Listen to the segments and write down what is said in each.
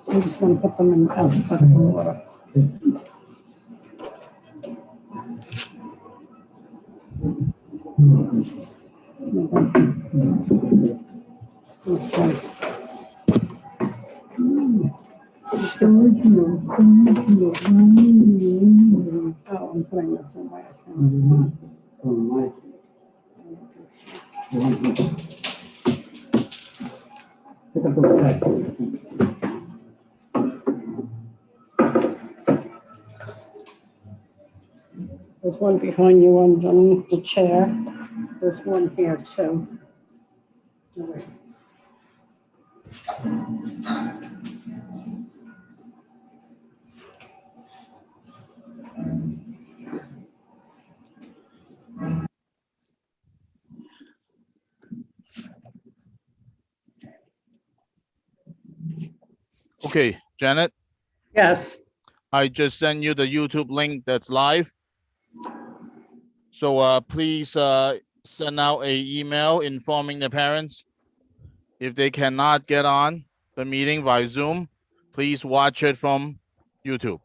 I'm just going to put them in alphabetical order. Nice. Oh, I'm putting this in my account. There's one behind you underneath the chair. There's one here too. Oh, wait. Okay, Janet, Yes. I just sent you the YouTube link that's live. So please send out a email informing the parents. If they cannot get on the meeting by Zoom, please watch it from YouTube.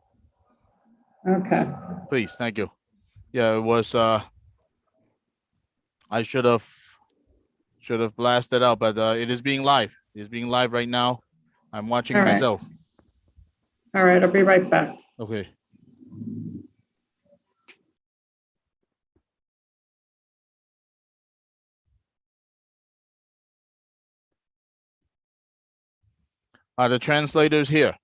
Okay. Please, thank you. Yeah, it was I should have blasted out, but it is being live. It is being live right now. I'm watching All right. myself. All right, I'll be right back. Okay. Are the translators here?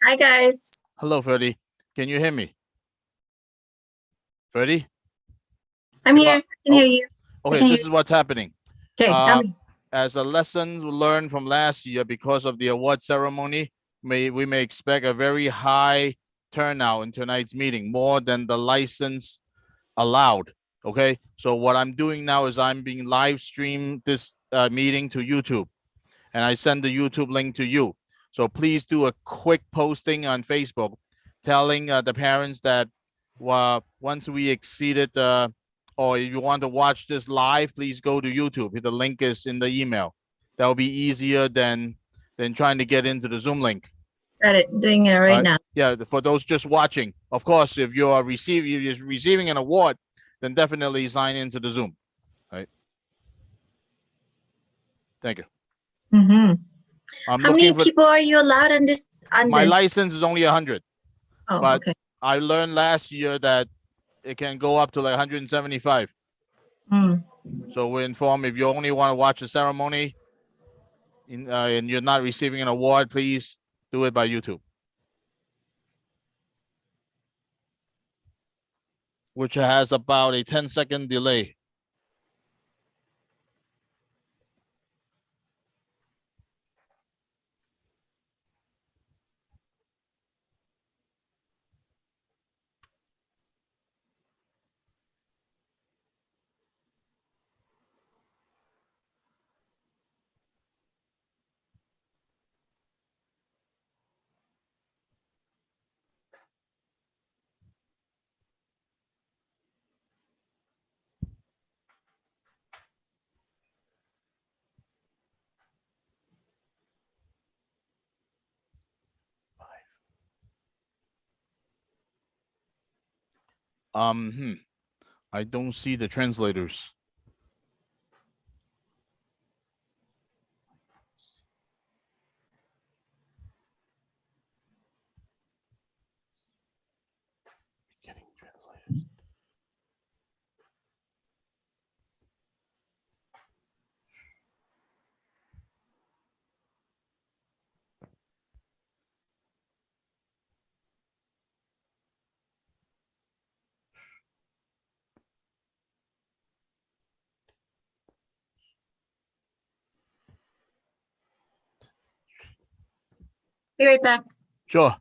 Hi, guys. Hello, Freddie. Can you hear me? Freddie? I'm You here. are- I can hear you. Okay, can this hear is what's happening. Okay, tell me. As a lesson learned from last year, because of the award ceremony, we may expect a very high turnout in tonight's meeting, more than the license allowed. Okay, so what I'm doing now is I'm being live stream this meeting to YouTube, and I send the YouTube link to you. So please do a quick posting on Facebook, telling the parents that once we exceeded or if you want to watch this live, please go to YouTube. The link is in the email. That will be easier than trying to get into the Zoom link. Got it. Doing it right now. Yeah, for those just watching. Of course, if you're receiving an award, then definitely sign into the Zoom. Right. Thank you. Mm-hmm. I'm How many looking for people are you allowed on this? my license is only 100, Oh, but okay. I learned last year that it can go up to like 175. Mm. So we're informed if you only want to watch the ceremony and you're not receiving an award, please do it by YouTube, which has about a 10-second delay. I don't see the translators. Getting translators. Be right back. Sure.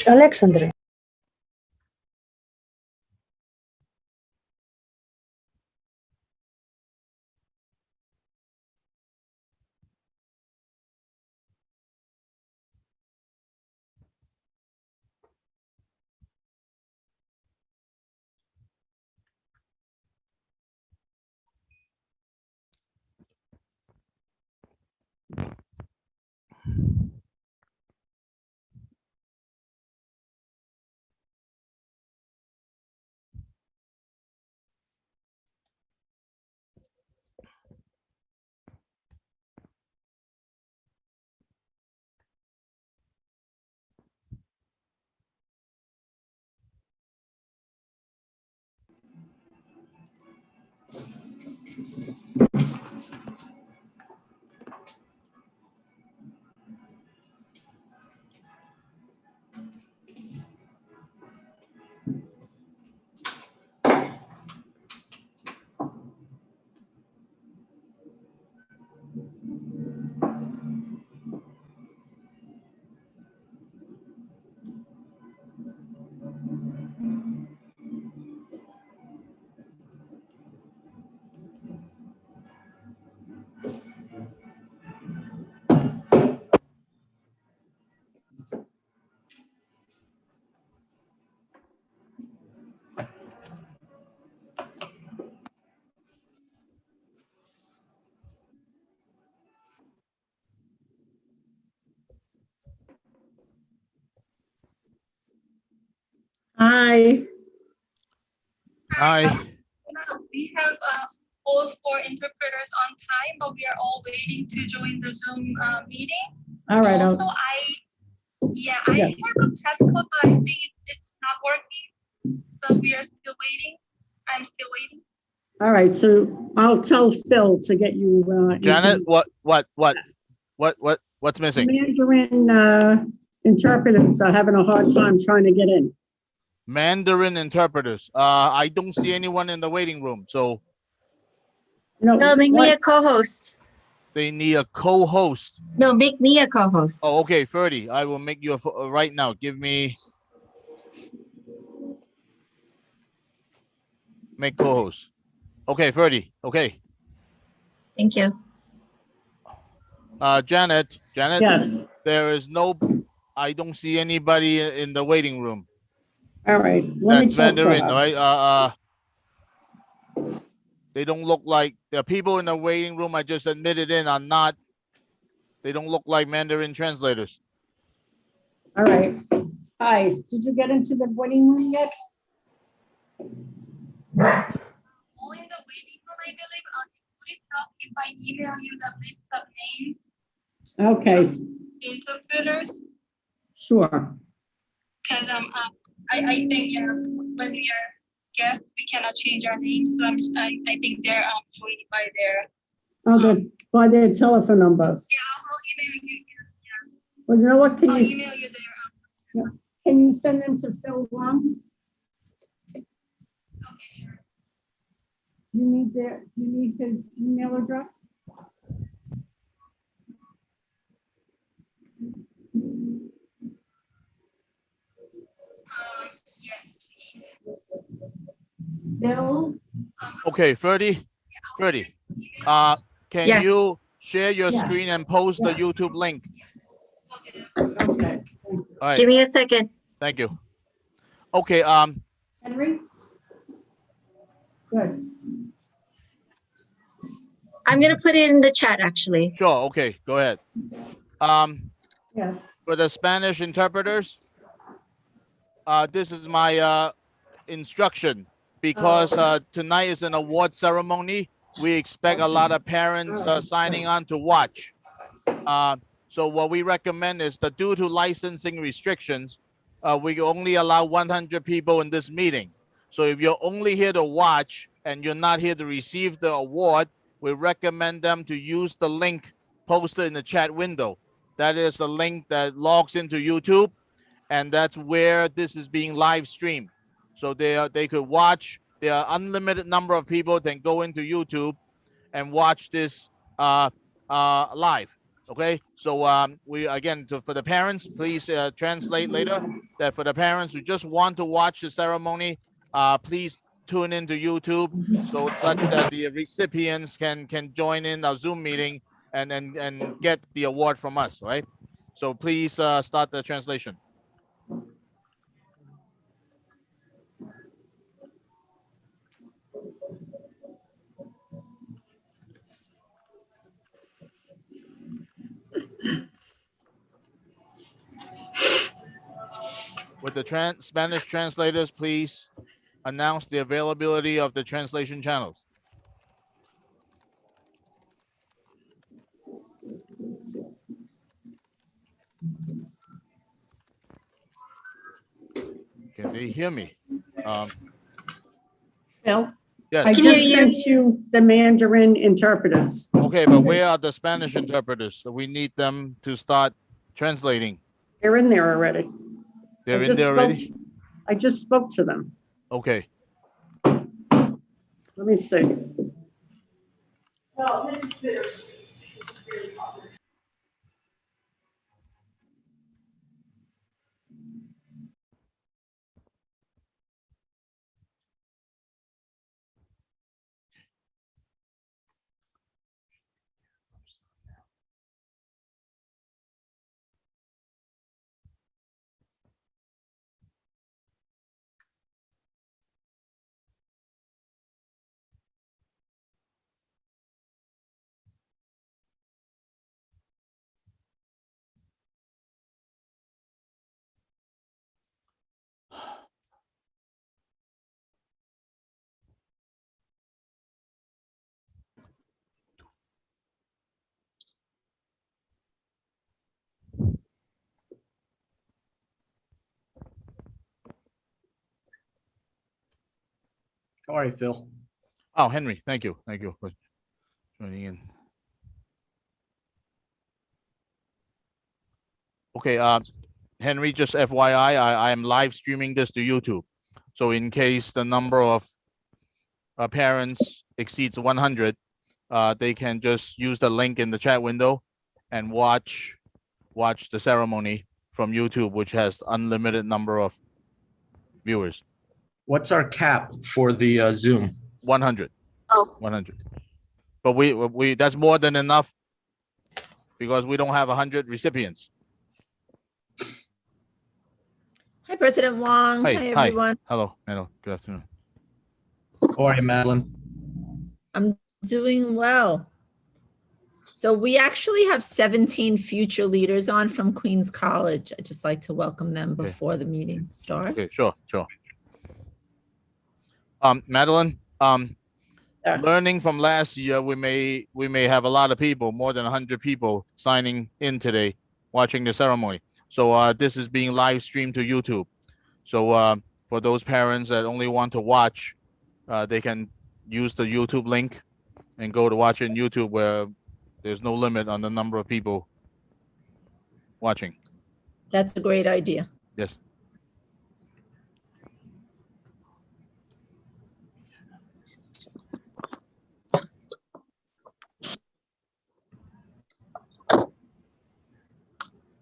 Alexandre. Hi. Hi. Now we have all four interpreters on time, but we are all waiting to join the Zoom meeting. All right. Also, I'll- I Yeah. have a passcode, but I think it's not working. So we are still waiting. I'm still waiting. All right. So I'll tell Phil to get you. into Janet, the- what's missing? Mandarin interpreters are having a hard time trying to get in. Mandarin interpreters. I don't see anyone in the waiting room, so You know, No, make me what- a co-host. they need a co-host. No, make me a co-host. Oh, okay, Ferdy, I will make you a right now. Give me make co-host. Okay, Ferdy. Okay. Thank you. Janet, Yes. there is no. I don't see anybody in the waiting room. All right. Let me That's talk to Mandarin, her. right? They don't look like the people in the waiting room I just admitted in are not. They don't look like Mandarin translators. All right. Hi. Did you get into the waiting room yet? All in the waiting room, I believe. Would it help if I email you the list of names, Okay. interpreters? Sure. Because I think when we are guests, we cannot change our names. So I think they're joining by their. Oh, by their telephone numbers. Yeah, I'll email you. Well, you know what? I'll email you their. Can you send them to Phil Wong? Okay, sure. You need his email address? Yes, please. Phil? Okay, Ferdy. Can Yes. you share your Yes. screen and post the Yes. YouTube link? Okay. All right, Give me a second. thank you. Okay, Henry? Good. I'm gonna put it in the chat actually. sure. Okay, go ahead. Yes. For the Spanish interpreters, this is my instruction because tonight is an award ceremony. We expect a lot of parents signing on to watch. So what we recommend is that due to licensing restrictions, we only allow 100 people in this meeting. So if you're only here to watch and you're not here to receive the award, we recommend them to use the link posted in the chat window. That is the link that logs into YouTube, and that's where this is being live streamed. So they could watch. There are unlimited number of people that go into YouTube and watch this live. Okay, so we again for the parents, please translate later. That for the parents who just want to watch the ceremony, please tune into YouTube so such that the recipients can join in our Zoom meeting and get the award from us. Right. So please start the translation. With the Spanish translators, please announce the availability of the translation channels. Can they hear me? Phil, Yes. I can hear just you. sent you the Mandarin interpreters. Okay, but where are the Spanish interpreters? So we need them to start translating. They're in there already. They're I in just there already? spoke- I just spoke to them. Okay. Let me see. How are you, Phil? Oh, Henry, thank you. Thank you for joining in. Okay, Henry, just FYI, I am live streaming this to YouTube. So in case the number of parents exceeds 100, they can just use the link in the chat window and watch the ceremony from YouTube, which has unlimited number of viewers. What's our cap for the Zoom? 100. Oh. 100. But we that's more than enough because we don't have 100 recipients. Hi, President Wong. Hey, Hi, hi. everyone. Hello. Good afternoon. How are you, Madeline? I'm doing well. So we actually have 17 future leaders on from Queens College. I'd just like to welcome them Okay. before the meeting starts. Okay, sure. Madeline, Sure. learning from last year, we may have a lot of people, more than 100 people signing in today, watching the ceremony. So this is being live streamed to YouTube. So for those parents that only want to watch, they can use the YouTube link and go to watch it in YouTube where there's no limit on the number of people watching. That's a great idea. Yes.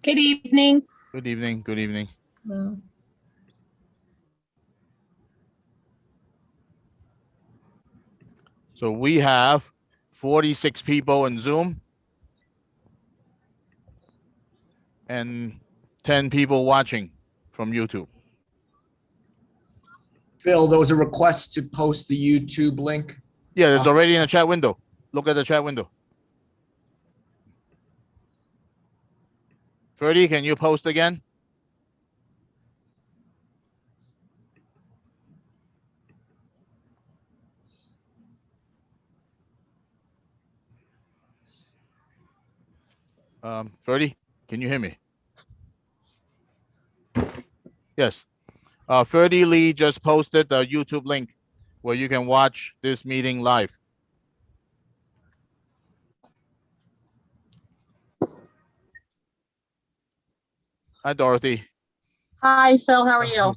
Good evening. Good evening. Good evening. Well, So we have 46 people in Zoom and 10 people watching from YouTube. Phil, there was a request to post the YouTube link. Yeah, it's already in the chat window. Look at the chat window. Ferdy, can you post again? Ferdy, can you hear me? Yes. Ferdy Lee just posted the YouTube link where you can watch this meeting live. Hi, Dorothy. Hi, Phil. How are you?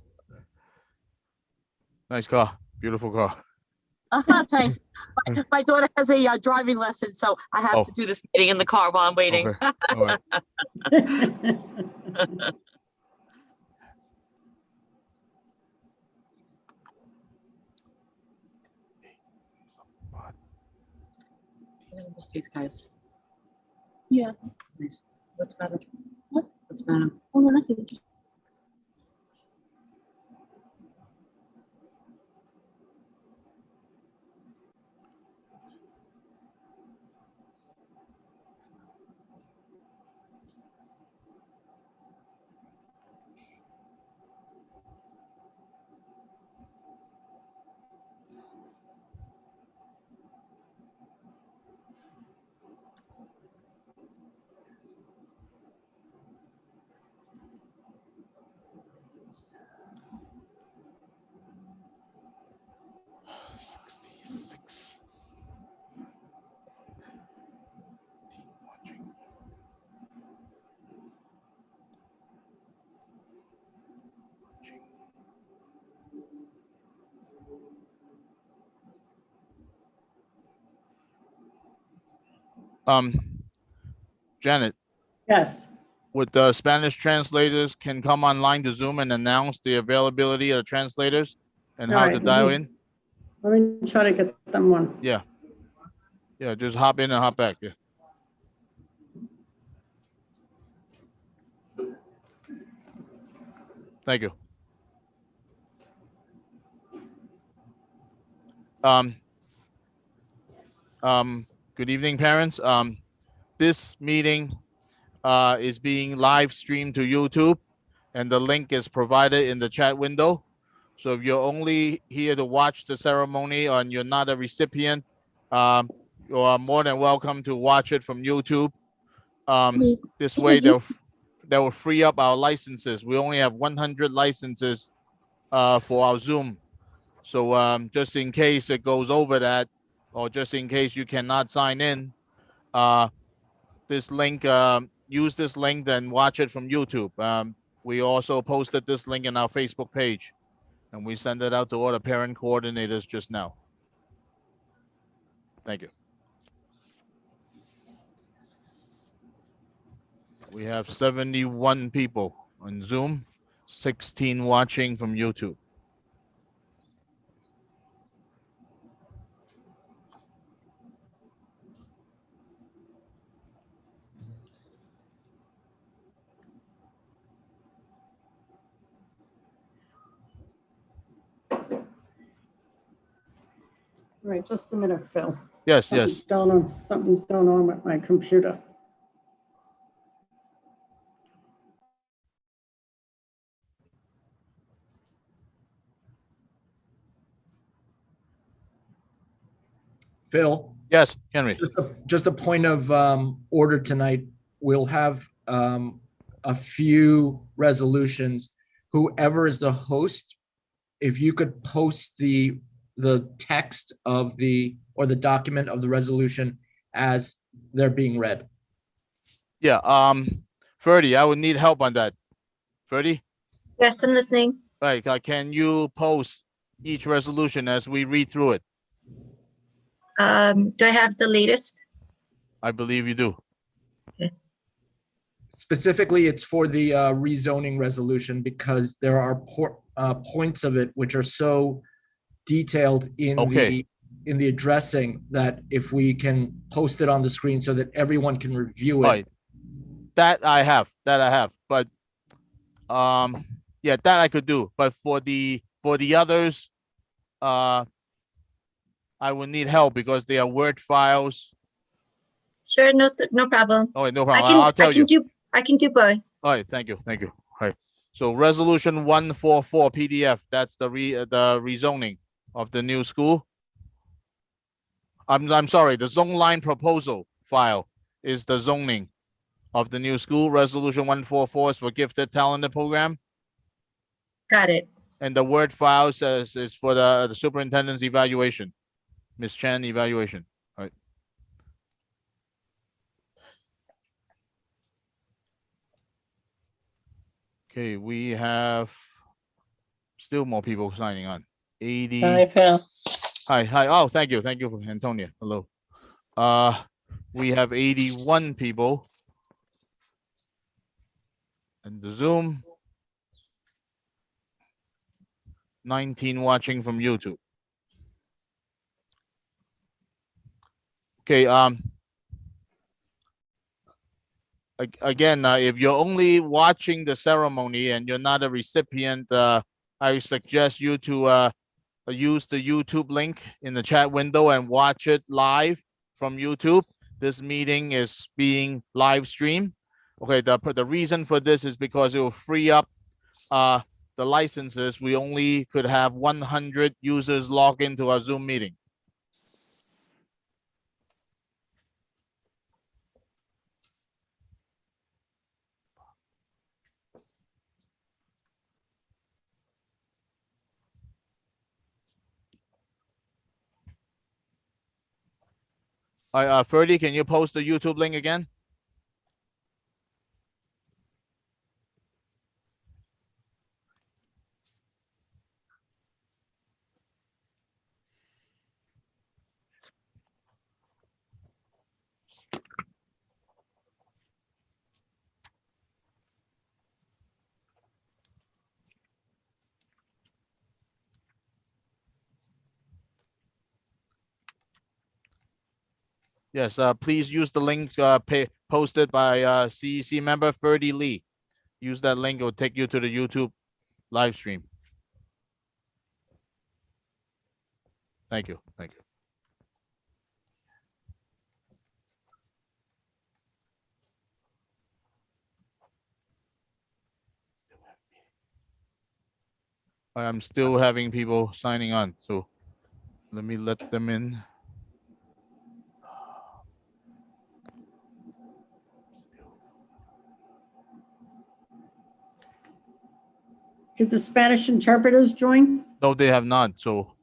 Nice car. Beautiful car. Thanks. My daughter has a driving lesson, so I have Oh. to do this meeting in the car while I'm waiting. Okay. All right. I'm gonna miss these guys. Yeah. Nice. What's the matter? What? What's the matter? Oh, no, nothing. Janet, Yes, would the Spanish translators can come online to Zoom and announce the availability of the translators and All how right, to dial mhm. in? let me try to get them one. Yeah. Yeah, just hop in and hop back. Yeah. Thank you. Good evening, parents. This meeting is being live streamed to YouTube, and the link is provided in the chat window. So if you're only here to watch the ceremony and you're not a recipient, you are more than welcome to watch it from YouTube. This way that will free up our licenses. We only have 100 licenses for our Zoom. So just in case it goes over that, or just in case you cannot sign in, this link, use this link, then watch it from YouTube. We also posted this link in our Facebook page, and we send it out to all the parent coordinators just now. Thank you. We have 71 people on Zoom, 16 watching from YouTube. All right, just a minute, Phil. Yes, yes. Something's going on with my computer. Phil, Yes, Henry. just a point of order tonight. We'll have a few resolutions. Whoever is the host, if you could post the text of the document of the resolution as they're being read. Yeah, Ferdy, I would need help on that. Ferdy, Yes, I'm listening. right, can you post each resolution as we read through it? Do I have the latest? I believe you do. Specifically, it's for the rezoning resolution because there are points of it which are so detailed in Okay. the addressing that if we can post it on the screen so that everyone can review it. Right. That I have, but yeah, that I could do. But for the others, I will need help because they are Word files. Sure, no problem. Oh, wait, no I problem. can, I'll tell you. I can do both. All right, thank you. All right. So resolution 144 PDF, that's the rezoning of the new school. I'm sorry, the zone line proposal file is the zoning of the new school. Resolution 144 is for gifted talented program. Got it. And the Word file says is for the superintendent's evaluation. Ms. Chan evaluation. All right. Okay, we have still more people signing on. 80. Hi, Phil. Hi. Oh, thank you. Thank you for Antonia. Hello. We have 81 people in the Zoom. 19 watching from YouTube. Okay. Again, if you're only watching the ceremony and you're not a recipient, I suggest you to use the YouTube link in the chat window and watch it live from YouTube. This meeting is being live streamed. Okay, the reason for this is because it will free up the licenses. We only could have 100 users log into our Zoom meeting. Ferdy, can you post the YouTube link again? Yes, please use the link posted by CEC member Ferdy Lee. Use that link, it will take you to the YouTube live stream. Thank you. Thank you. I'm still having people signing on, so let me let them in. Did the Spanish interpreters join? No, they have not. So,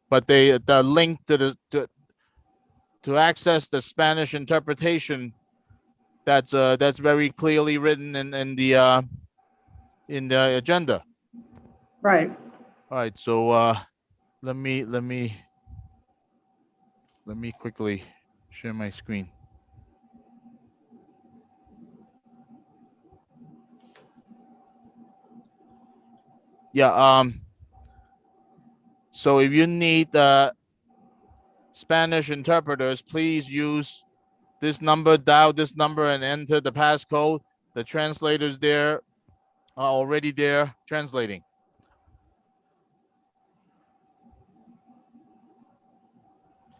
but the link to to access the Spanish interpretation, that's very clearly written in the agenda. Right. All right. So let me quickly share my screen. Yeah. So if you need Spanish interpreters, please use this number, dial this number, and enter the passcode. The translators there are already there translating.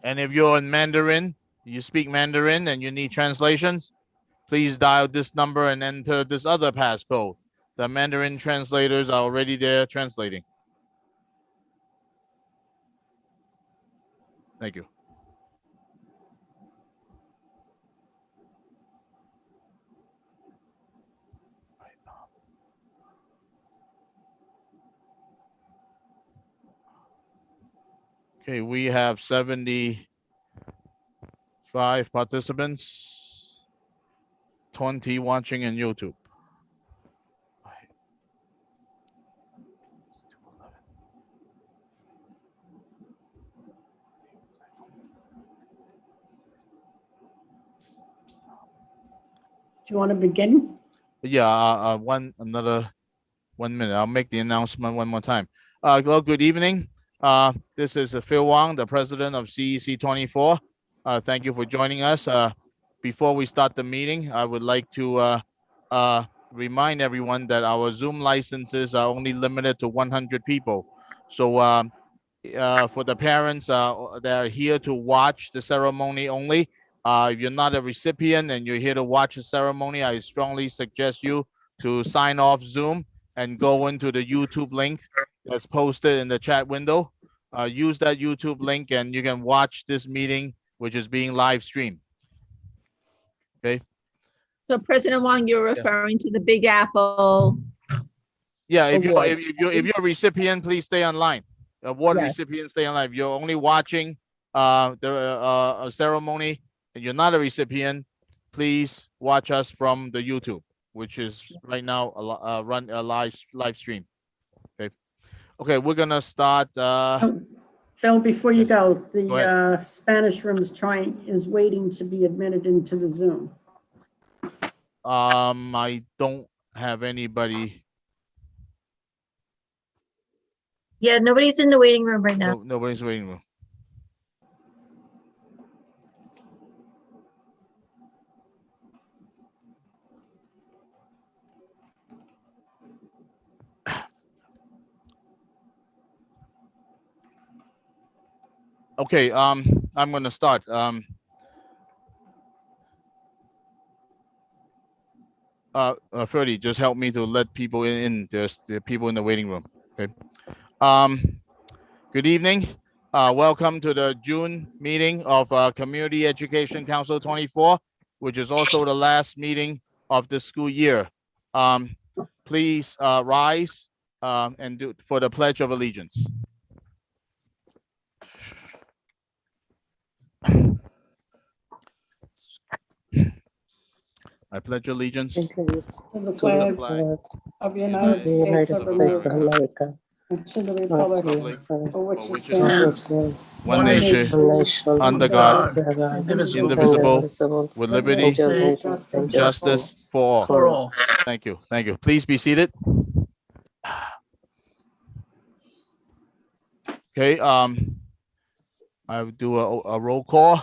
And if you're in Mandarin, you speak Mandarin and you need translations, please dial this number and enter this other passcode. The Mandarin translators are already there translating. Thank you. Okay, we have 75 participants, 20 watching in YouTube. Do you want to begin? Yeah, another 1 minute. I'll make the announcement one more time. Hello, good evening. This is Phil Wang, the president of CEC 24. Thank you for joining us. Before we start the meeting, I would like to remind everyone that our Zoom licenses are only limited to 100 people. So for the parents that are here to watch the ceremony only, if you're not a recipient and you're here to watch the ceremony, I strongly suggest you to sign off Zoom and go into the YouTube link that's posted in the chat window. Use that YouTube link and you can watch this meeting, which is being live streamed. Okay. So President Wang, you're referring to the Big Apple. Yeah, if Award. you're a recipient, please stay online. Award Yes. recipients stay online. If you're only watching the ceremony and you're not a recipient, please watch us from the YouTube, which is right now run a live stream. Okay, we're gonna start. Phil, before you go, Go the Spanish room is waiting to be admitted into the Zoom. I don't have anybody. Yeah, nobody's in the waiting room right now. No, nobody's waiting room. Okay, I'm gonna start. Freddie, just help me to let people in. There's the people in the waiting room. Okay. Good evening. Welcome to the June meeting of Community Education Council 24, which is also the last meeting of the school year. Please rise and do for the Pledge of Allegiance. I pledge allegiance To the to flag the flag of the of United the States of United America and to the republic Republic for which for it which it stands, one nation, under God, indivisible, with liberty and and justice for all. Thank you. Thank you. Please be seated. Okay, I will do a roll call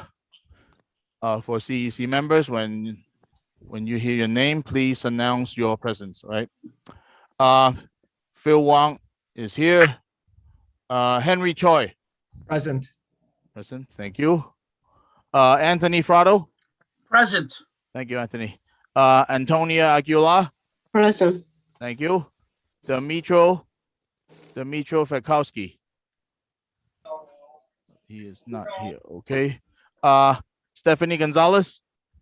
for CEC members. When you hear your name, please announce your presence, right? Phil Wong is here. Henry Choi, Present. present. Thank you. Anthony Frado. Present. Thank you, Anthony. Antonia Aguilar. Present. Thank you. Demetro Fekowski. He is not here. Okay. Stephanie Gonzalez.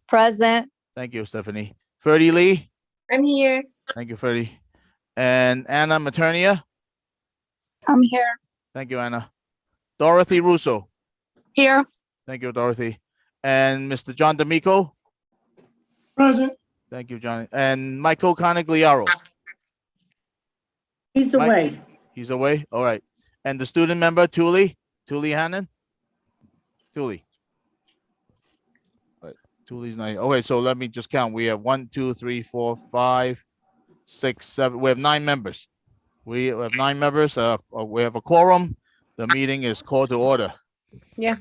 Present. Thank you, Stephanie. Ferdy Lee. I'm here. Thank you, Ferdy. And Anna Maternia. I'm here. Thank you, Anna. Dorothy Russo. Here. Thank you, Dorothy. And Mr. John D'Amico. Present. Thank you, John. And Michael Conigliaro. he's Mike? away. He's away. All right. And the student member, Thule Hannon. Thule. Right. Thule's not. Okay, so let me just count. We have 1, 2, 3, 4, 5, 6, 7. We have 9 members. We have 9 members. We have a quorum. The meeting is called to order. Yeah.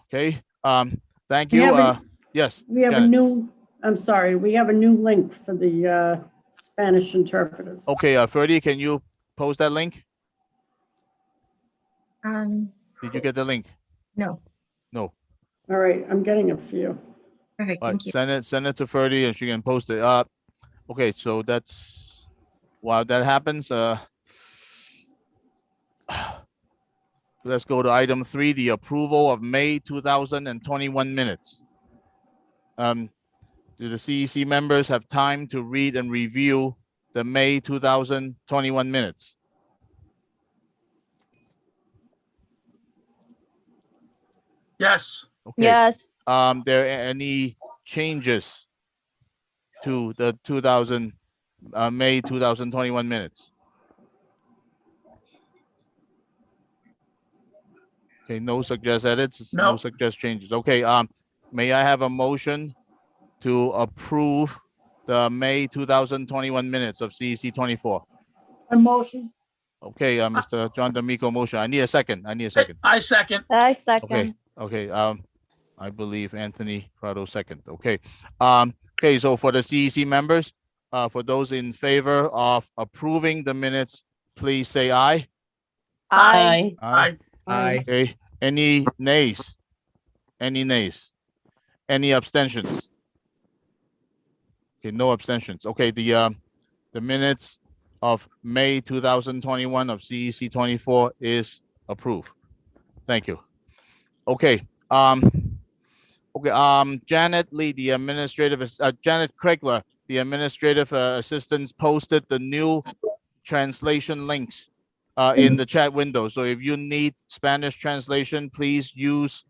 Okay. Thank We you. have Yes. We have Janet. we have a new link for the Spanish interpreters. Okay. Ferdy, can you post that link? No. Did you get the link? No. No. All right, I'm getting a few. Perfect. All right, Thank you. send it to Ferdy and she can post it up. Okay, so that's while that happens. Let's go to item 3, the approval of May 2021 minutes. Do the CEC members have time to read and review the May 2021 minutes? Yes. Okay. Yes. There any changes to the May 2021 minutes? Okay, no suggest edits, no No. suggest changes. Okay, may I have a motion to approve the May 2021 minutes of CEC 24? A motion. Okay, Mr. John D'Amico motion. I need a second. I second. I second. Okay, okay, I believe Anthony Prado second. Okay, okay, so for the CEC members, for those in favor of approving the minutes, please say aye. I. Aye. Aye. Okay, any nays? Any nays? Any abstentions? Okay, no abstentions. Okay, the minutes of May 2021 of CEC 24 is approved. Thank you. Okay, Janet Lee, the Janet Craigler, the administrative assistants posted the new translation links in the chat window. So if you need Spanish translation, please use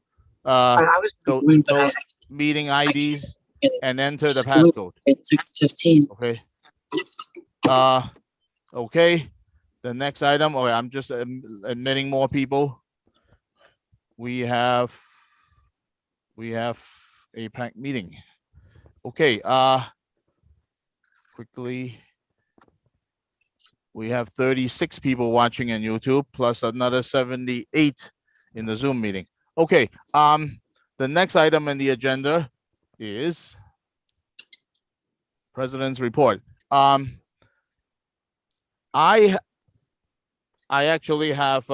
those meeting IDs and enter the passcode. 6:15. Okay. Okay. The next item. Okay, I'm just admitting more people. we have a packed meeting. Okay, quickly. We have 36 people watching on YouTube, plus another 78 in the Zoom meeting. Okay, the next item on the agenda is President's report. I actually have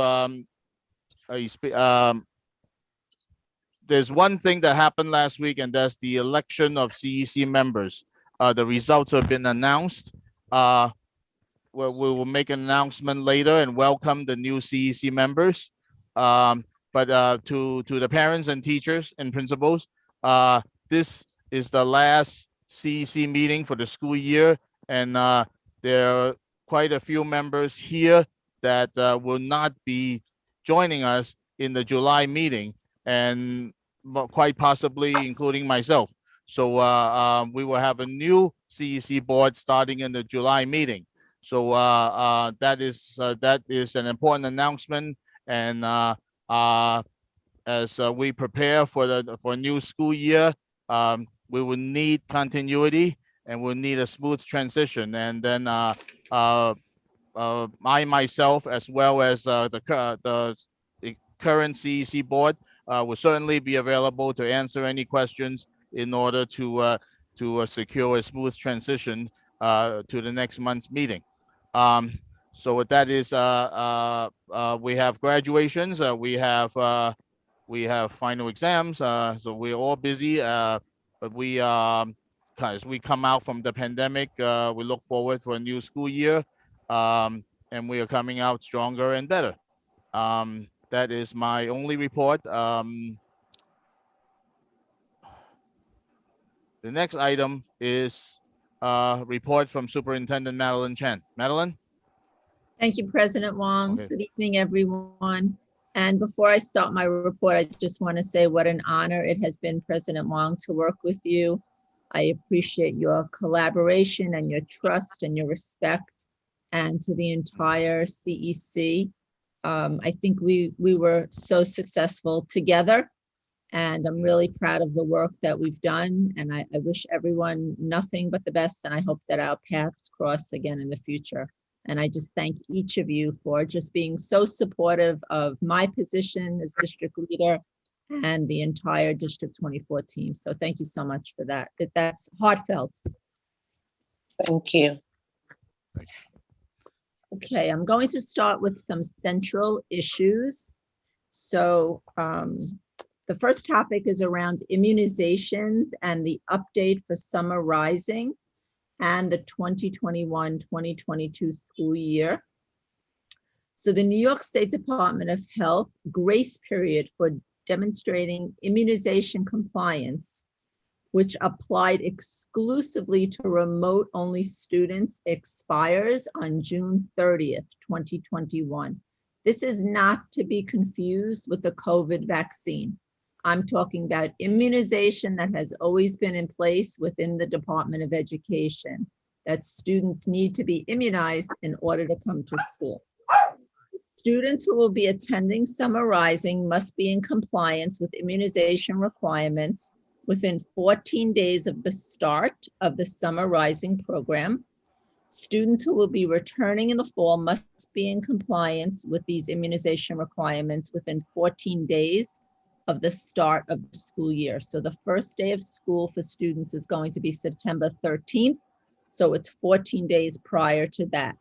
there's one thing that happened last week, and that's the election of CEC members. The results have been announced. We will make an announcement later and welcome the new CEC members. But to the parents and teachers and principals, this is the last CEC meeting for the school year, and there are quite a few members here that will not be joining us in the July meeting, and quite possibly including myself. So we will have a new CEC board starting in the July meeting. So that is an important announcement, and as we prepare for a new school year, we will need continuity and we'll need a smooth transition. And then I myself, as well as the current CEC board, will certainly be available to answer any questions in order to secure a smooth transition to the next month's meeting. So what that is, we have graduations, we have final exams, so we're all busy, but we as we come out from the pandemic, we look forward for a new school year, and we are coming out stronger and better. That is my only report. The next item is report from Superintendent Madeline Chen. Madeline? Thank you, President Wong. Okay. Good evening, everyone. And before I start my report, I just want to say what an honor it has been, President Wong, to work with you. I appreciate your collaboration and your trust and your respect, and to the entire CEC. I think we were so successful together, and I'm really proud of the work that we've done. And I wish everyone nothing but the best, and I hope that our paths cross again in the future. And I just thank each of you for just being so supportive of my position as district leader and the entire District 24 team. So thank you so much for that. That's heartfelt. Thank you. Okay, I'm going to start with some central issues. So the first topic is around immunizations and the update for summer rising and the 2021-2022 school year. So the New York State Department of Health grace period for demonstrating immunization compliance, which applied exclusively to remote-only students, expires on June 30th, 2021. This is not to be confused with the COVID vaccine. I'm talking about immunization that has always been in place within the Department of Education, that students need to be immunized in order to come to school. Students who will be attending Summer Rising must be in compliance with immunization requirements within 14 days of the start of the Summer Rising program. Students who will be returning in the fall must be in compliance with these immunization requirements within 14 days of the start of the school year. So the first day of school for students is going to be September 13th. So it's 14 days prior to that.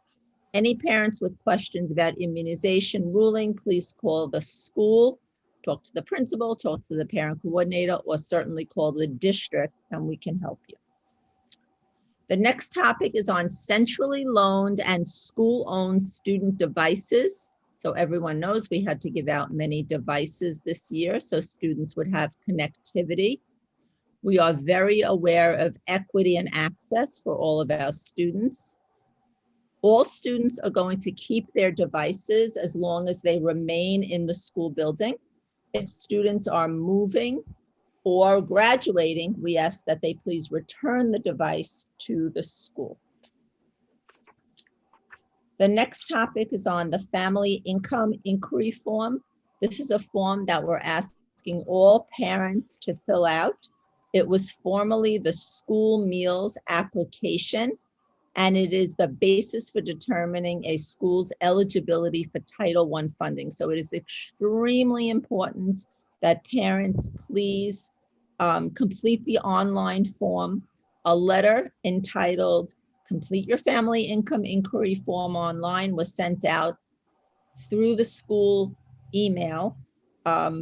Any parents with questions about immunization ruling, please call the school, talk to the principal, talk to the parent coordinator, or certainly call the district and we can help you. The next topic is on centrally loaned and school-owned student devices. So everyone knows we had to give out many devices this year so students would have connectivity. We are very aware of equity and access for all of our students. All students are going to keep their devices as long as they remain in the school building. If students are moving or graduating, we ask that they please return the device to the school. The next topic is on the family income inquiry form. This is a form that we're asking all parents to fill out. It was formerly the school meals application, and it is the basis for determining a school's eligibility for Title I funding. So it is extremely important that parents please complete the online form. A letter entitled "Complete Your Family Income Inquiry Form Online" was sent out through the school email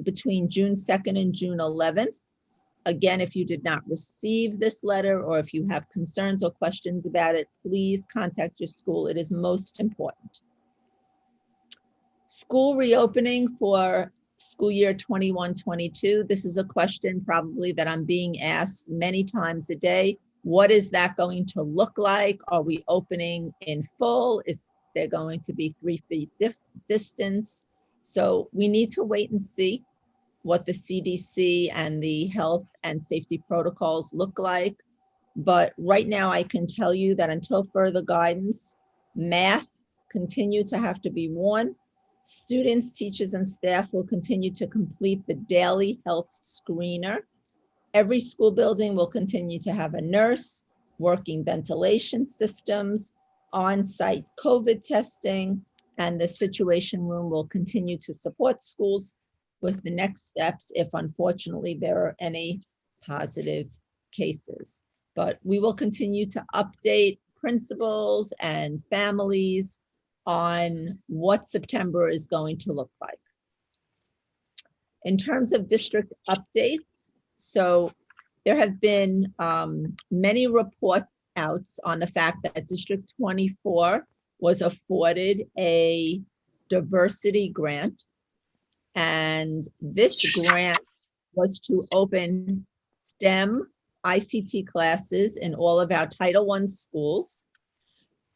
between June 2nd and June 11th. Again, if you did not receive this letter or if you have concerns or questions about it, please contact your school. It is most important. School reopening for school year 21-22. This is a question probably that I'm being asked many times a day. What is that going to look like? Are we opening in full? Is there going to be 3 feet distance? So we need to wait and see what the CDC and the health and safety protocols look like. But right now I can tell you that until further guidance, masks continue to have to be worn. Students, teachers, and staff will continue to complete the daily health screener. Every school building will continue to have a nurse, working ventilation systems, on-site COVID testing, and the situation room will continue to support schools with the next steps if unfortunately there are any positive cases. But we will continue to update principals and families on what September is going to look like. In terms of district updates, so there have been many report outs on the fact that District 24 was afforded a diversity grant. And this grant was to open STEM ICT classes in all of our Title I schools.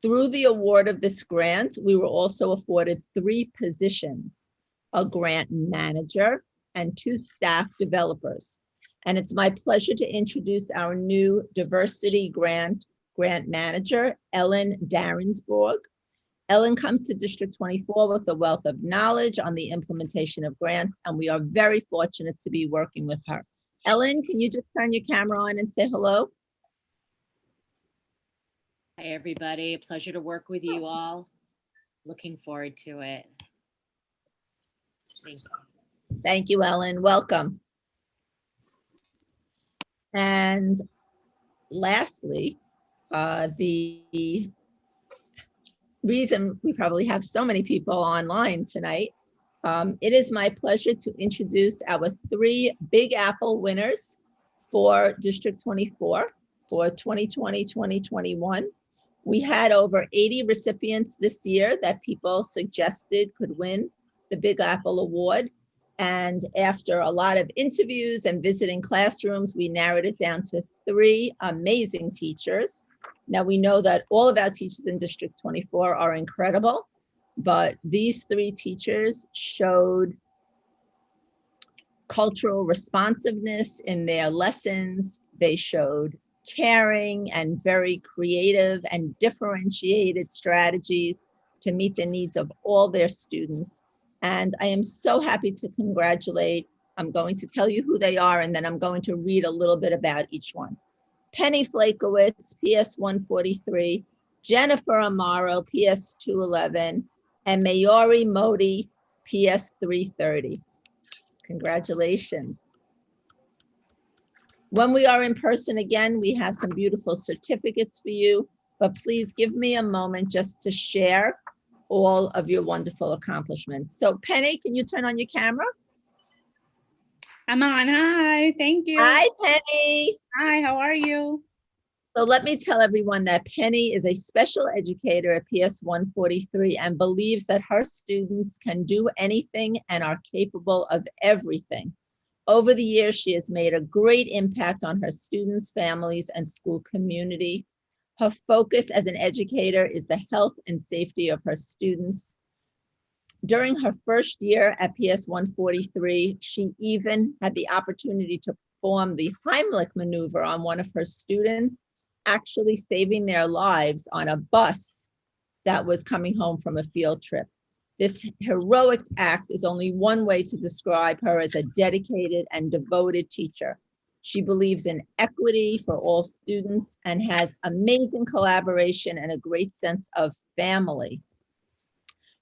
Through the award of this grant, we were also afforded 3 positions, a grant manager and 2 staff developers. And it's my pleasure to introduce our new diversity grant manager, Ellen Darensborg. Ellen comes to District 24 with a wealth of knowledge on the implementation of grants, and we are very fortunate to be working with her. Ellen, can you just turn your camera on and say hello? Hi, everybody. A pleasure to work with you all. Looking forward to it. Thank you. Thank you, Ellen. Welcome. And lastly, the reason we probably have so many people online tonight, it is my pleasure to introduce our 3 Big Apple winners for District 24 for 2020-2021. We had over 80 recipients this year that people suggested could win the Big Apple Award. And after a lot of interviews and visiting classrooms, we narrowed it down to 3 amazing teachers. Now we know that all of our teachers in District 24 are incredible, but these 3 teachers showed cultural responsiveness in their lessons. They showed caring and very creative and differentiated strategies to meet the needs of all their students. And I am so happy to congratulate. I'm going to tell you who they are, and then I'm going to read a little bit about each one. Penny Flakowitz, PS 143, Jennifer Amaro, PS 211, and Mayori Modi, PS 330. Congratulations. When we are in person again, we have some beautiful certificates for you, but please give me a moment just to share all of your wonderful accomplishments. So Penny, can you turn on your camera? I'm on. Hi, thank you. Hi, Penny. Hi, how are you? So let me tell everyone that Penny is a special educator at PS 143 and believes that her students can do anything and are capable of everything. Over the years, she has made a great impact on her students, families, and school community. Her focus as an educator is the health and safety of her students. During her first year at PS 143, she even had the opportunity to perform the Heimlich maneuver on one of her students, actually saving their lives on a bus that was coming home from a field trip. This heroic act is only one way to describe her as a dedicated and devoted teacher. She believes in equity for all students and has amazing collaboration and a great sense of family.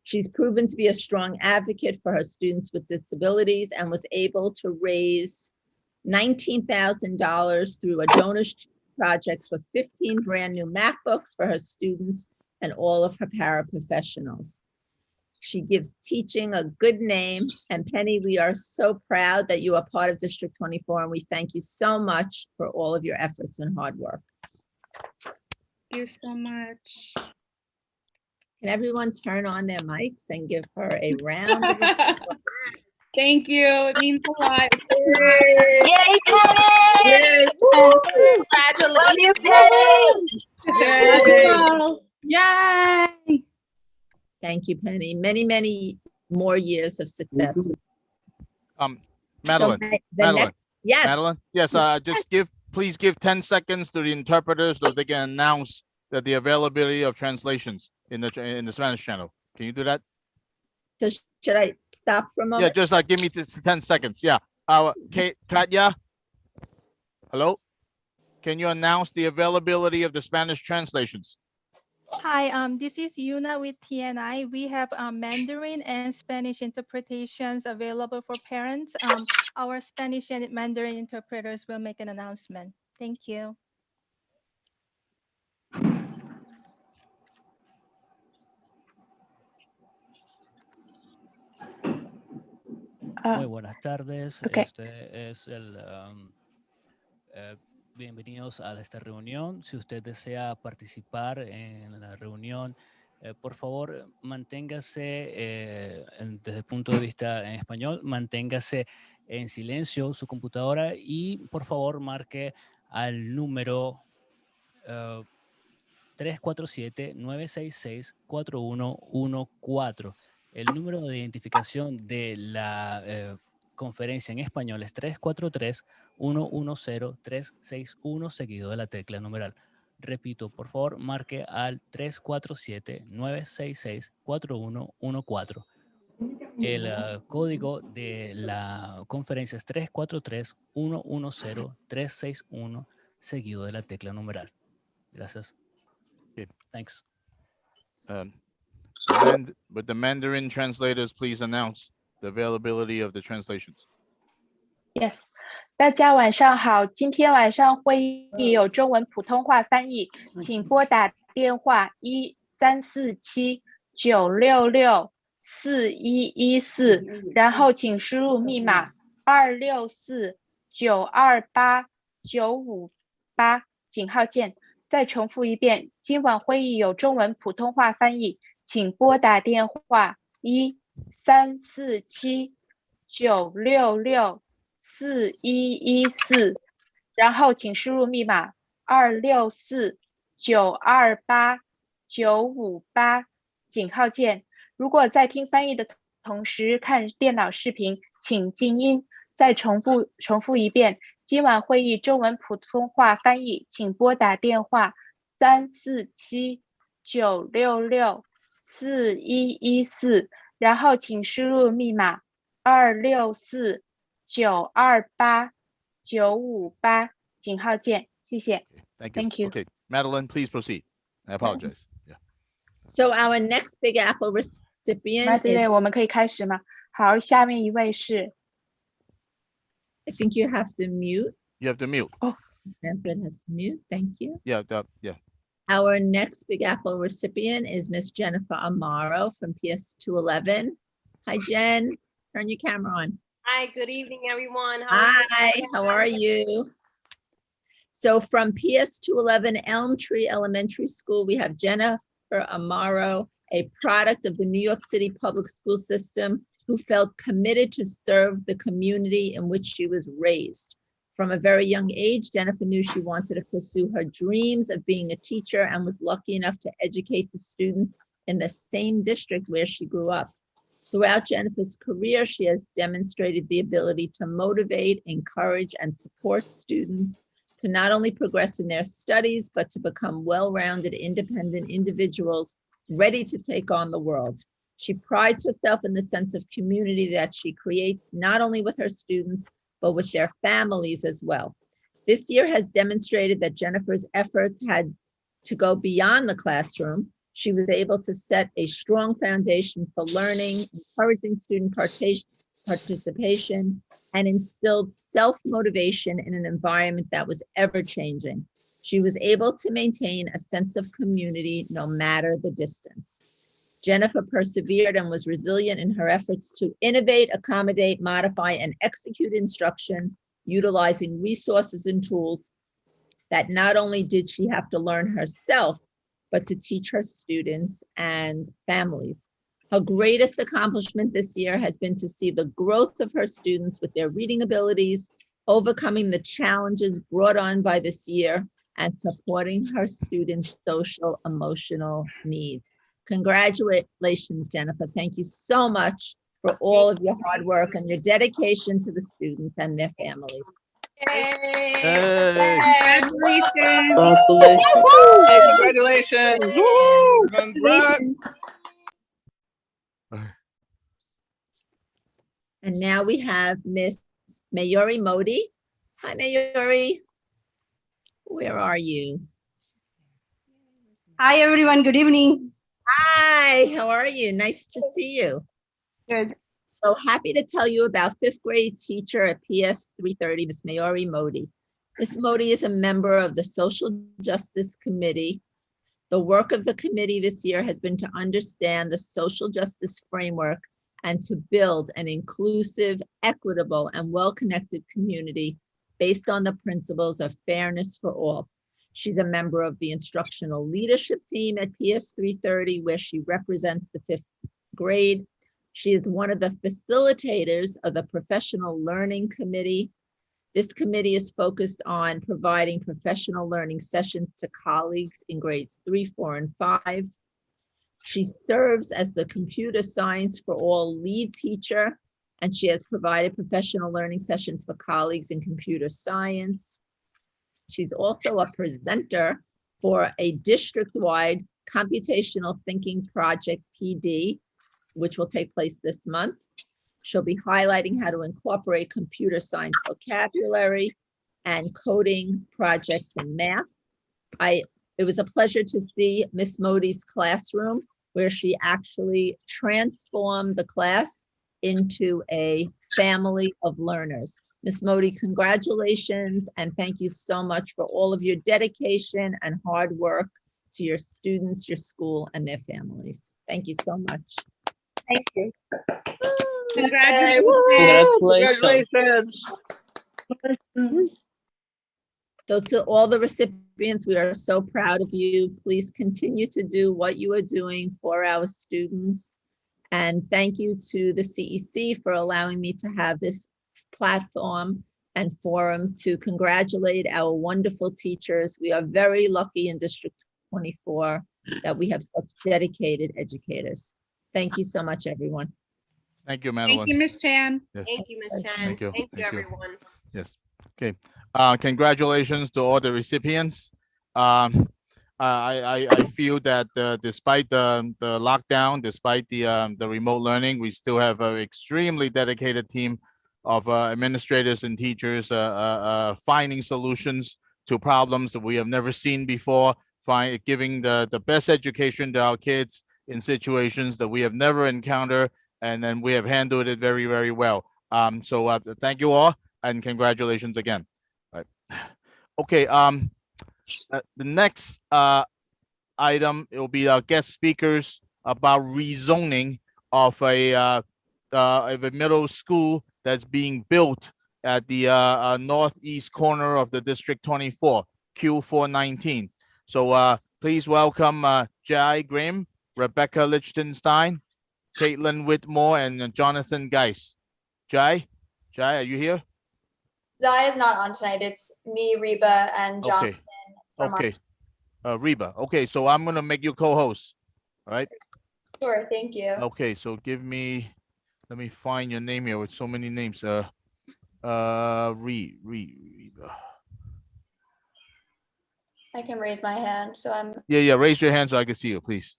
She's proven to be a strong advocate for her students with disabilities and was able to raise $19,000 through a donors project for 15 brand new MacBooks for her students and all of her paraprofessionals. She gives teaching a good name. And Penny, we are so proud that you are part of District 24, and we thank you so much for all of your efforts and hard work. Thank you so much. Can everyone turn on their mics and give her a round of applause? Thank you. It means a lot. Yay, Penny! Congratulations, Penny! Yay! Thank you, Penny. Many, many more years of success. Madeline, So the Madeline, next- Yes, Madeline, yes, just please give 10 seconds to the interpreters so they can announce that the availability of translations in the Spanish channel. Can you do that? so should I stop for a Yeah, moment? just give me 10 seconds. Yeah. Katya, hello? Can you announce the availability of the Spanish translations? Hi, this is Yuna with TNI. We have Mandarin and Spanish interpretations available for parents. Our Spanish and Mandarin interpreters will make an announcement. Thank you. Muy buenas tardes. okay. Este es el bienvenidos a esta reunión. Si usted desea participar en la reunión, por favor, manténgase desde el punto de vista en español, manténgase en silencio su computadora y por favor marque al número 347-966-4114. El número de identificación de la conferencia en español es 343-110-361 seguido de la tecla numeral. Repito, por favor, marque al 347-966-4114. El código de la conferencia es 343-110-361 seguido de la tecla numeral. Gracias. Okay. Thanks. But the Mandarin translators, please announce the availability of the translations. Yes， 大家晚上好，今天晚上会议有中文普通话翻译，请拨打电话1347-966-4114，然后请输入密码264-928-958，井号键。再重复一遍，今晚会议有中文普通话翻译，请拨打电话1347-966-4114，然后请输入密码264-928-958，井号键。如果在听翻译的同时看电脑视频，请静音。再重复一遍，今晚会议中文普通话翻译，请拨打电话347-966-4114，然后请输入密码264-928-958，井号键。谢谢。Thank you. Thank you. Okay, Madeline, please proceed. I apologize. Yeah. So our next Big Apple recipient Madeline， is, 我们可以开始吗？好，下面一位是 I think you have to mute. You have to mute. Manfred has mute. Thank you. Yeah, yeah. Our next Big Apple recipient is Miss Jennifer Amaro from PS 211. Hi, Jen. Turn your camera on. Hi, good evening, everyone. Hi, how are you? So from PS 211 Elm Tree Elementary School, we have Jennifer Amaro, a product of the New York City public school system, who felt committed to serve the community in which she was raised. From a very young age, Jennifer knew she wanted to pursue her dreams of being a teacher and was lucky enough to educate the students in the same district where she grew up. Throughout Jennifer's career, she has demonstrated the ability to motivate, encourage, and support students to not only progress in their studies, but to become well-rounded, independent individuals ready to take on the world. She prides herself in the sense of community that she creates, not only with her students, but with their families as well. This year has demonstrated that Jennifer's efforts had to go beyond the classroom. She was able to set a strong foundation for learning, encouraging student participation, and instilled self-motivation in an environment that was ever-changing. She was able to maintain a sense of community no matter the distance. Jennifer persevered and was resilient in her efforts to innovate, accommodate, modify, and execute instruction, utilizing resources and tools that not only did she have to learn herself, but to teach her students and families. Her greatest accomplishment this year has been to see the growth of her students with their reading abilities, overcoming the challenges brought on by this year, and supporting her students' social, emotional needs. Congratulations, Jennifer. Thank you so much for all of your hard work and your dedication to the students and their families. Congratulations. Congratulations. Woo! Congrats. And now we have Miss Mayuri Modi. Hi, Mayuri. Where are you? Hi, everyone. Good evening. Hi, how are you? Nice to see you. Good. So happy to tell you about fifth grade teacher at PS 330, Miss Mayuri Modi. Miss Modi is a member of the Social Justice Committee. The work of the committee this year has been to understand the social justice framework and to build an inclusive, equitable, and well-connected community based on the principles of fairness for all. She's a member of the instructional leadership team at PS 330, where she represents the fifth grade. She is one of the facilitators of the Professional Learning Committee. This committee is focused on providing professional learning sessions to colleagues in grades 3, 4, and 5. She serves as the Computer Science for All lead teacher, and she has provided professional learning sessions for colleagues in computer science. She's also a presenter for a district-wide computational thinking project, PD, which will take place this month. She'll be highlighting how to incorporate computer science vocabulary and coding projects in math. It was a pleasure to see Miss Modi's classroom, where she actually transformed the class into a family of learners. Miss Modi, congratulations, and thank you so much for all of your dedication and hard work to your students, your school, and their families. Thank you so much. Thank you. Congratulations. So to all the recipients, we are so proud of you. Please continue to do what you are doing for our students. And thank you to the CEC for allowing me to have this platform and forum to congratulate our wonderful teachers. We are very lucky in District 24 that we have such dedicated educators. Thank you so much, everyone. Thank you, Madeline. Thank you, Ms. Chan. Yes. Thank you, Ms. Chan. Thank you. Thank you, Thank you. everyone. Yes. Okay. Congratulations to all the recipients. I feel that despite the lockdown, despite the remote learning, we still have an extremely dedicated team of administrators and teachers finding solutions to problems that we have never seen before, giving the best education to our kids in situations that we have never encountered, and then we have handled it very, very well. So thank you all, and congratulations again. All right. Okay. The next item, it will be our guest speakers about rezoning of a middle school that's being built at the northeast corner of the District 24, Q419. So please welcome Jai Grimm, Rebecca Lichtenstein, Caitlin Whitmore, and Jonathan Geis. Jai, are you here? Zai is not on tonight. It's me, Reba, and Jonathan. Okay. Reba. Okay, so I'm gonna make you co-host. All right. Sure, thank you. Okay, so let me find your name here with so many names. Reba. I can raise my hand, so I'm. Yeah. Raise your hand so I can see you, please.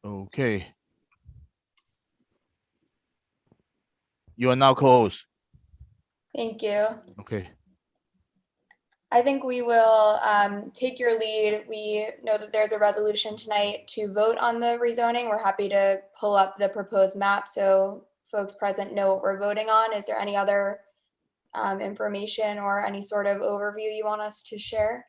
Okay. You are now co-host. Thank you. Okay. I think we will take your lead. We know that there's a resolution tonight to vote on the rezoning. We're happy to pull up the proposed map so folks present know what we're voting on. Is there any other information or any sort of overview you want us to share?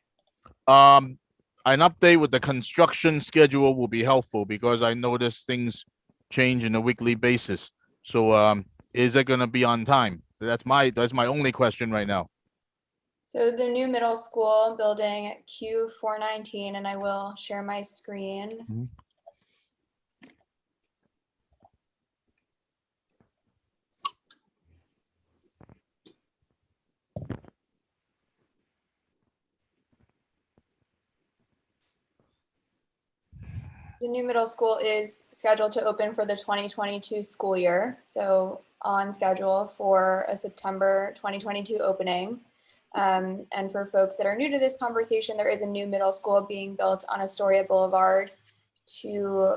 An update with the construction schedule will be helpful because I notice things change on a weekly basis. So is it gonna be on time? That's my only question right now. So the new middle school building Q419, and I will share my screen. The new middle school is scheduled to open for the 2022 school year, so on schedule for a September 2022 opening. And for folks that are new to this conversation, there is a new middle school being built on Astoria Boulevard to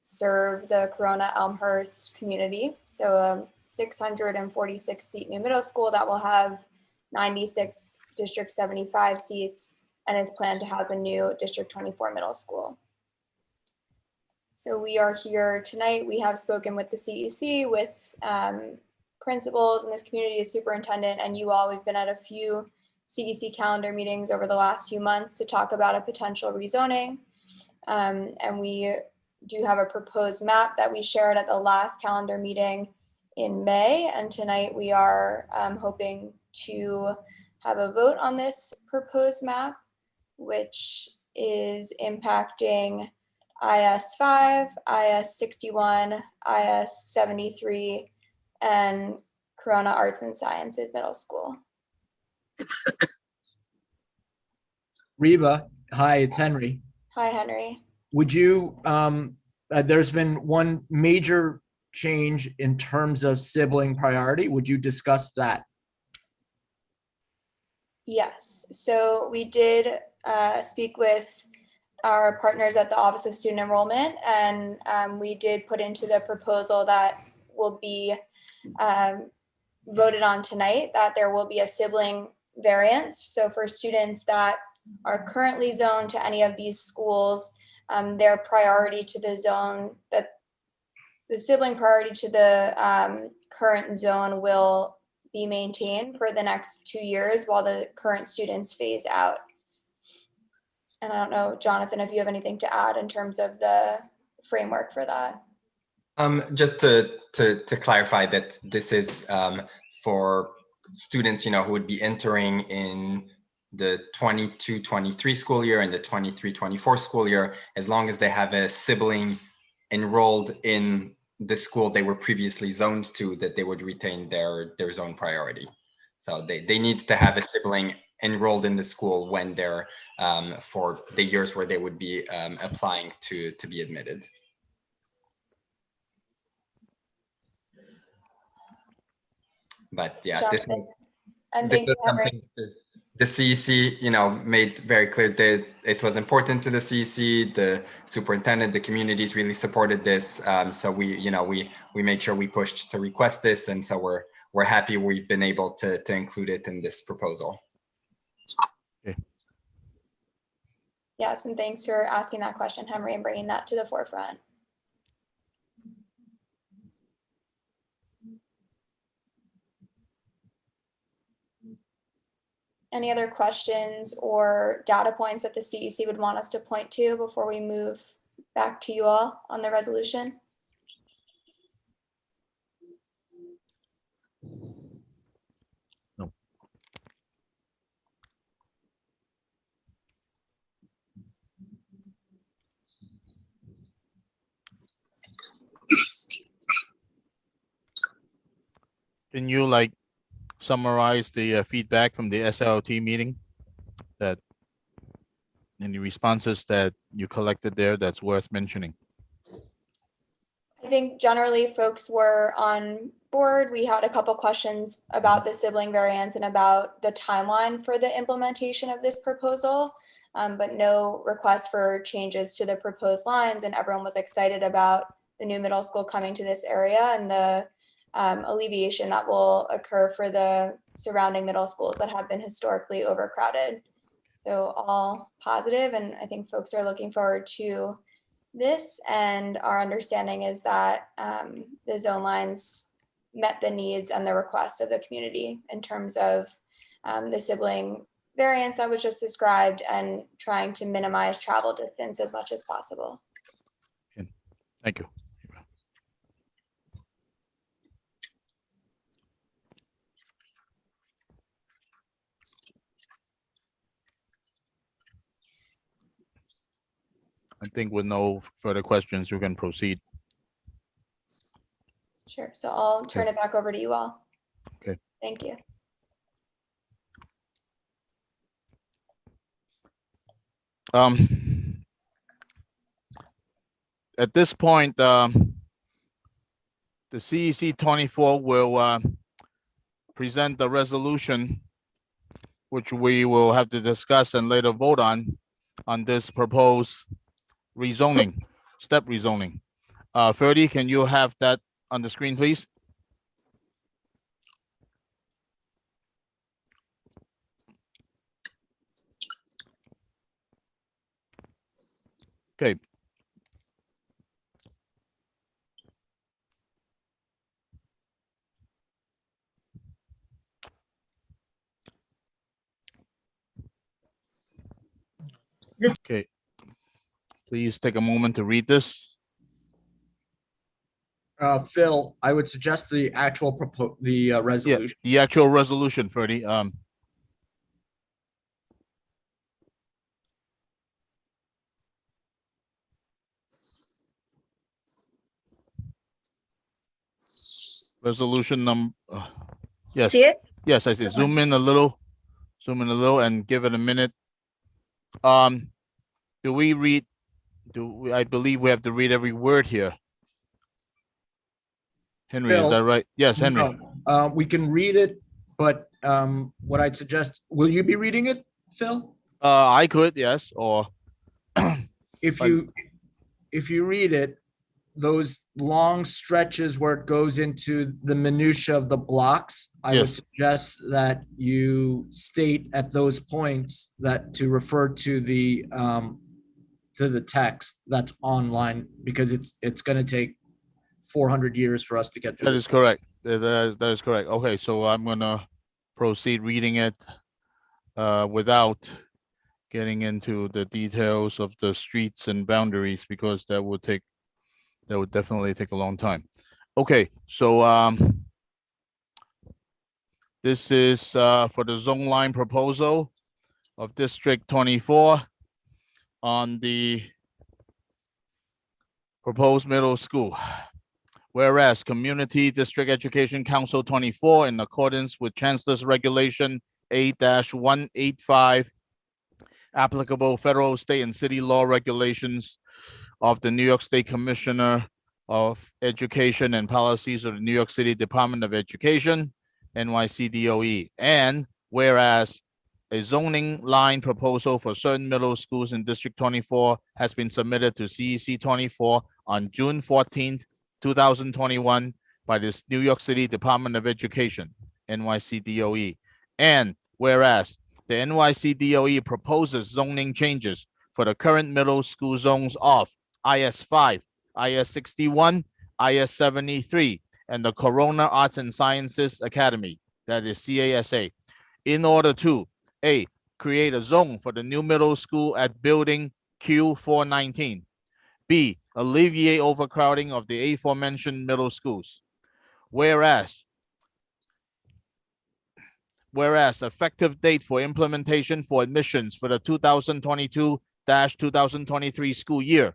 serve the Corona Elmhurst community. So a 646 seat new middle school that will have 96 District 75 seats and is planned to house a new District 24 middle school. So we are here tonight. We have spoken with the CEC, with principals in this community, the superintendent, and you all. We've been at a few CEC calendar meetings over the last few months to talk about a potential rezoning. And we do have a proposed map that we shared at the last calendar meeting in May. And tonight we are hoping to have a vote on this proposed map, which is impacting IS 5, IS 61, IS 73, and Corona Arts and Sciences Middle School. Reba, hi, it's Henry. Hi, Henry. Would you, there's been one major change in terms of sibling priority. Would you discuss that? Yes, so we did speak with our partners at the Office of Student Enrollment, and we did put into the proposal that will be voted on tonight that there will be a sibling variance. So for students that are currently zoned to any of these schools, their priority to the zone, that the sibling priority to the current zone will be maintained for the next 2 years while the current students phase out. And I don't know, Jonathan, if you have anything to add in terms of the framework for that. Just to clarify that this is for students, who would be entering in the 22-23 school year and the 23-24 school year, as long as they have a sibling enrolled in the school they were previously zoned to, that they would retain their zone priority. So they need to have a sibling enrolled in the school when they're for the years where they would be applying to be admitted. But yeah, this is something the CEC, made very clear that it was important to the CEC. The superintendent, the communities really supported this. So we made sure we pushed to request this, and so we're happy we've been able to include it in this proposal. Okay. Yes, and thanks for asking that question, Henry, and bringing that to the forefront. Any other questions or data points that the CEC would want us to point to before we move back to you all on the resolution? No. Can you summarize the feedback from the SLT meeting, that any responses that you collected there that's worth mentioning? I think generally folks were on board. We had a couple questions about the sibling variance and about the timeline for the implementation of this proposal. but no request for changes to the proposed lines. And everyone was excited about the new middle school coming to this area and the alleviation that will occur for the surrounding middle schools that have been historically overcrowded. So all positive, and I think folks are looking forward to this. And our understanding is that the zone lines met the needs and the requests of the community in terms of the sibling variance that was just described and trying to minimize travel distance as much as possible. Thank you. I think with no further questions, you can proceed. Sure. So I'll turn it back over to you all. Okay. Thank you. At this point, the CEC 24 will present the resolution, which we will have to discuss and later vote on this proposed rezoning, step rezoning. Ferdy, can you have that on the screen, please? Okay. Okay. Please take a moment to read this. Phil, I would suggest the actual resolution. Yeah, the actual resolution, Ferdy. Resolution number. Yes. See it? Yes, I see. Zoom in a little, and give it a minute. Do we read? I believe we have to read every word here. Henry, Phil, is that right? Yes, Henry. No, we can read it, but what I'd suggest, will you be reading it, Phil? I could, yes, or if you read it, those long stretches where it goes into the minutia of the blocks, I would suggest that you state at those points that to refer to the text that's online, because it's going to take 400 years for us to get through. That is correct. That is correct. Okay, so I'm gonna proceed reading it without getting into the details of the streets and boundaries, because that would definitely take a long time. Okay, so this is for the zone line proposal of District 24 on the proposed middle school. Whereas Community District Education Council 24, in accordance with Chancellor's Regulation 8-185, applicable federal, state, and city law regulations of the New York State Commissioner of Education and policies of the New York City Department of Education, NYCDOE. And whereas a zoning line proposal for certain middle schools in District 24 has been submitted to CEC 24 on June 14th, 2021 by the New York City Department of Education, NYCDOE. And whereas the NYCDOE proposes zoning changes for the current middle school zones of IS 5, IS 61, IS 73, and the Corona Arts and Sciences Academy, that is CASA, in order to A, create a zone for the new middle school at building Q419, B, alleviate overcrowding of the aforementioned middle schools. Whereas effective date for implementation for admissions for the 2022-2023 school year.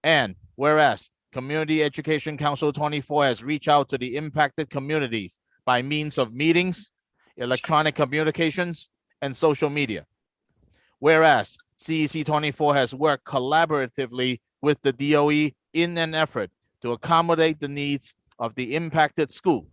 And whereas Community Education Council 24 has reached out to the impacted communities by means of meetings, electronic communications, and social media. Whereas CEC 24 has worked collaboratively with the DOE in an effort to accommodate the needs of the impacted school.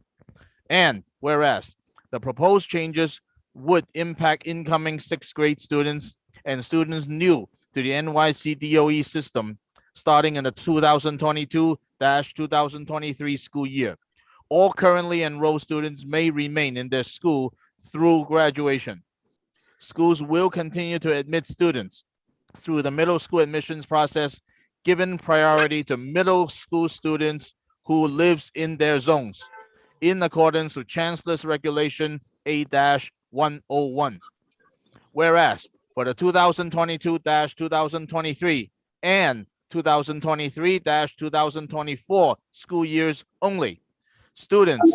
And whereas the proposed changes would impact incoming 6th grade students and students new to the NYC DOE system starting in the 2022-2023 school year. All currently enrolled students may remain in their school through graduation. Schools will continue to admit students through the middle school admissions process, given priority to middle school students who lives in their zones, in accordance with Chancellor's Regulation A-101. Whereas for the 2022-2023 and 2023-2024 school years only, students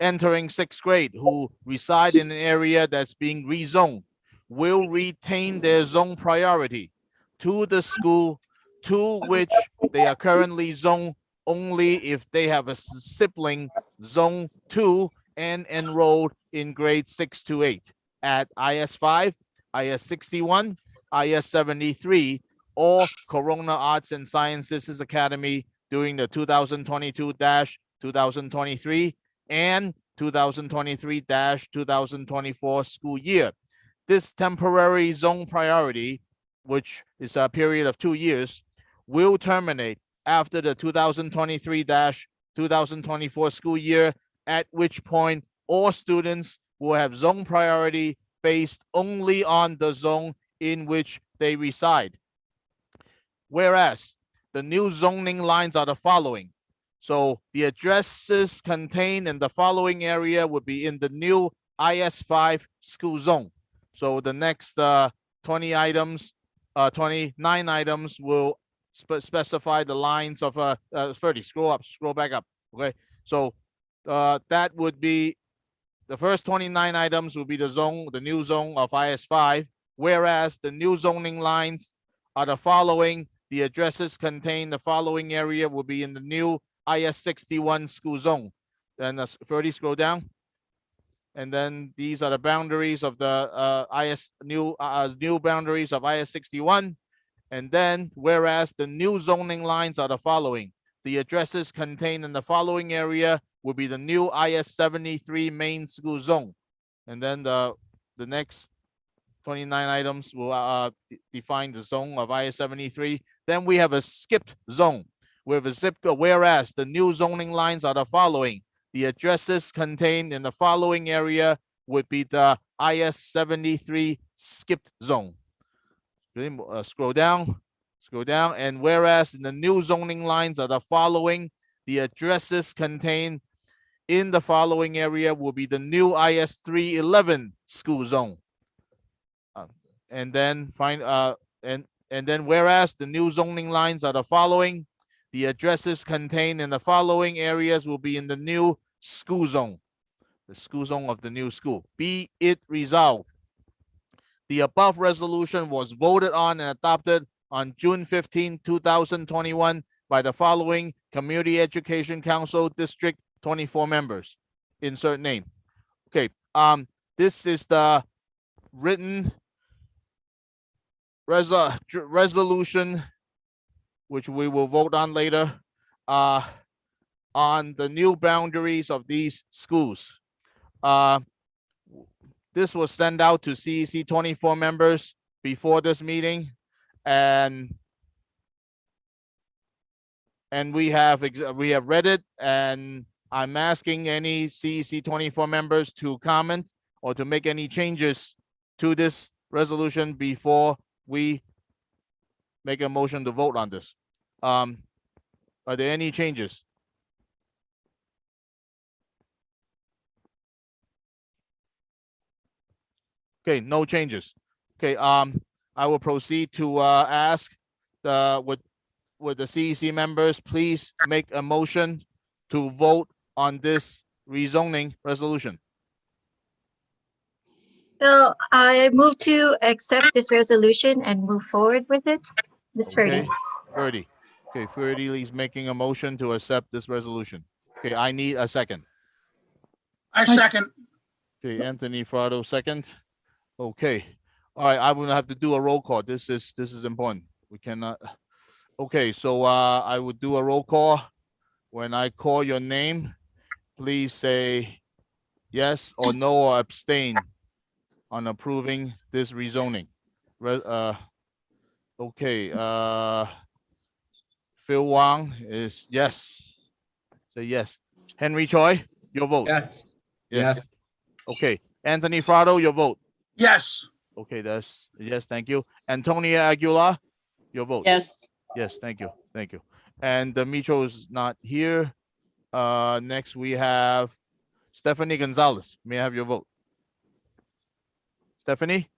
entering sixth grade who reside in an area that's being rezoned will retain their zone priority to the school to which they are currently zoned only if they have a sibling zone 2 and enrolled in grade 6 to 8 at IS5, IS61, IS73, or Corona Arts and Sciences Academy during the 2022-2023 and 2023-2024 school year. This temporary zone priority, which is a period of 2 years, will terminate after the 2023-2024 school year, at which point all students will have zone priority based only on the zone in which they reside. Whereas the new zoning lines are the following. So the addresses contained in the following area would be in the new IS5 school zone. So the next 29 items will specify the lines of 30. Scroll back up. Okay. So that would be the first 29 items will be the new zone of IS5, whereas the new zoning lines are the following. The addresses contain the following area will be in the new IS61 school zone. Then 30, scroll down. And then these are the boundaries of the new boundaries of IS61. And then, whereas the new zoning lines are the following. The addresses contained in the following area will be the new IS73 main school zone. And then the next 29 items will define the zone of IS73. Then we have a skipped zone with a zip code, whereas the new zoning lines are the following. The addresses contained in the following area would be the IS73 skipped zone. Scroll down, and whereas in the new zoning lines are the following, the addresses contained in the following area will be the new IS311 school zone. And then whereas the new zoning lines are the following, the addresses contained in the following areas will be in the new school zone, the school zone of the new school. Be it resolved. The above resolution was voted on and adopted on June 15, 2021 by the following Community Education Council District 24 members. Insert name. Okay, this is the written resolution which we will vote on later on the new boundaries of these schools. This was sent out to CEC 24 members before this meeting, and we have read it, and I'm asking any CEC 24 members to comment or to make any changes to this resolution before we make a motion to vote on this. Are there any changes? Okay, no changes. Okay, I will proceed to ask would the CEC members please make a motion to vote on this rezoning resolution. So I move to accept this resolution and move forward with it. This Ferdy. Ferdy. Okay, Ferdy is making a motion to accept this resolution. Okay, I need a second. I second. Okay, Anthony Fardo, second. Okay. All right, I'm gonna have to do a roll call. This is important. We cannot. Okay, so I would do a roll call. When I call your name, please say yes or no or abstain on approving this rezoning. Okay, Phil Wang is yes. Say yes. Henry Choi, your vote. Yes. Yes. Okay. Anthony Frado, your vote. Yes. Okay, that's yes, thank you. Antonia Aguilar, your vote. Yes. Yes, thank you. Thank you. And Micho is not here. Next we have Stephanie Gonzalez. May I have your vote? Stephanie?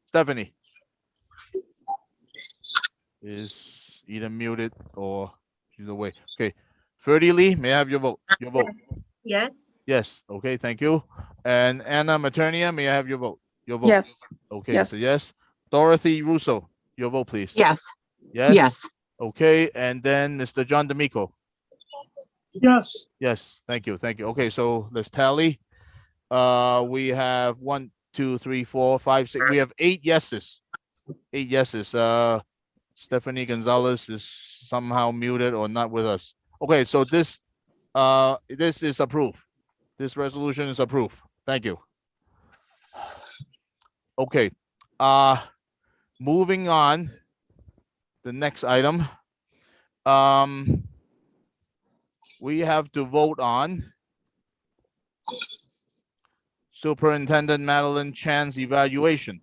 Stephanie is either muted or she's away. Okay. Ferdy Lee, may I have your vote? Your vote. Yes. Yes. Okay, thank you. And Anna Maternia, may I have your vote? Your vote. Yes. Okay, Yes. so yes. Dorothy Russo, your vote, please. Yes. Yes. Yes. Okay, and then Mr. John D'Amico. Yes. Yes, thank you, thank you. Okay, so let's tally. We have 1, 2, 3, 4, 5, 6. We have 8 yeses. 8 yeses. Stephanie Gonzalez is somehow muted or not with us. Okay, so this is approved. This resolution is approved. Thank you. Okay. Moving on. The next item. We have to vote on Superintendent Madeline Chan's evaluation.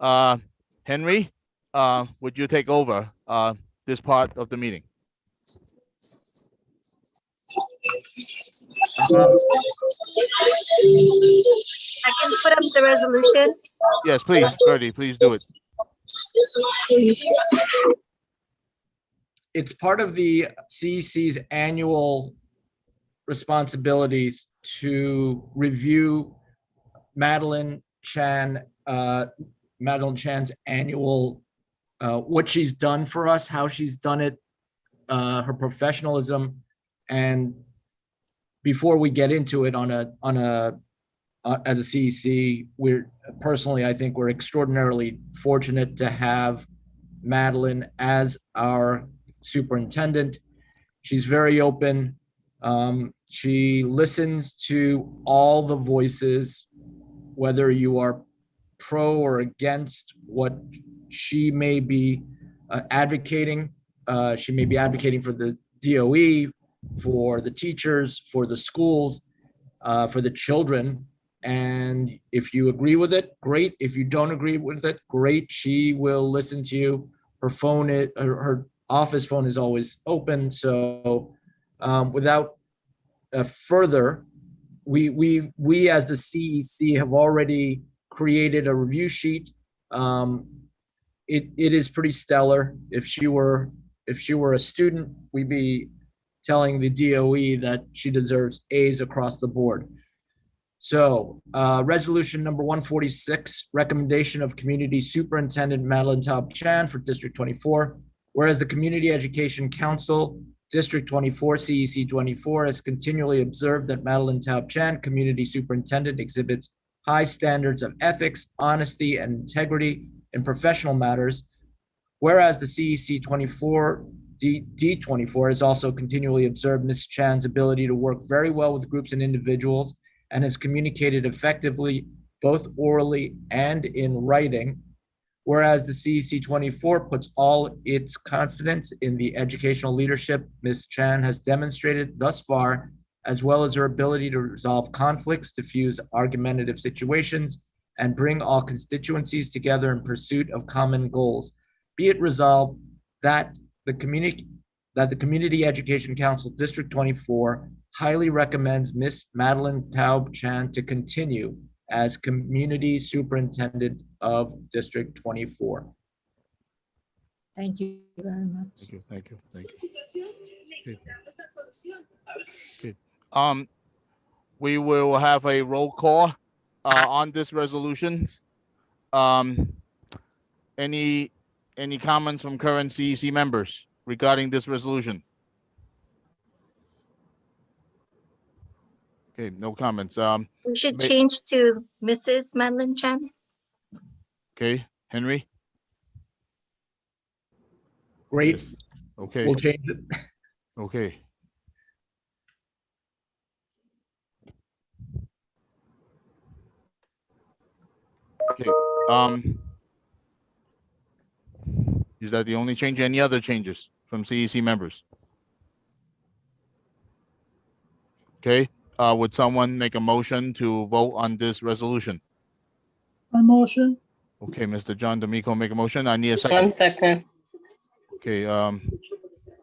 Henry, would you take over this part of the meeting? I can put up the resolution. Yes, please, Ferdy, please do it. It's part of the CEC's annual responsibilities to review Madeline Chan's annual, what she's done for us, how she's done it, her professionalism. And before we get into it as a CEC, I think we're extraordinarily fortunate to have Madeline as our superintendent. She's very open. She listens to all the voices, whether you are pro or against what she may be advocating. She may be advocating for the DOE, for the teachers, for the schools, for the children. And if you agree with it, great. If you don't agree with it, great. She will listen to you. Her office phone is always open. So without further, we as the CEC have already created a review sheet. It is pretty stellar. If she were a student, we'd be telling the DOE that she deserves A's across the board. So resolution number 146, recommendation of Community Superintendent Madeline Taub Chan for District 24. Whereas the Community Education Council, District 24, CEC 24, has continually observed that Madeline Taub Chan, Community Superintendent, exhibits high standards of ethics, honesty, and integrity in professional matters. Whereas the CEC 24, D24 has also continually observed Ms. Chan's ability to work very well with groups and individuals and has communicated effectively both orally and in writing. Whereas the CEC 24 puts all its confidence in the educational leadership Ms. Chan has demonstrated thus far, as well as her ability to resolve conflicts, diffuse argumentative situations, and bring all constituencies together in pursuit of common goals. Be it resolved that the Community Education Council District 24 highly recommends Ms. Madeline Taub Chan to continue as Community Superintendent of District 24. Thank you very much. Thank you, thank you, thank you. Okay. We will have a roll call on this resolution. Any comments from current CEC members regarding this resolution? Okay, no comments. We should change to Mrs. Madeline Chan. Okay, Henry? Great. Okay. We'll change it. Okay. Okay, is that the only change? Any other changes from CEC members? Okay, would someone make a motion to vote on this resolution? I motion. Okay, Mr. John D'Amico make a motion. I need a second. 1 second. Okay,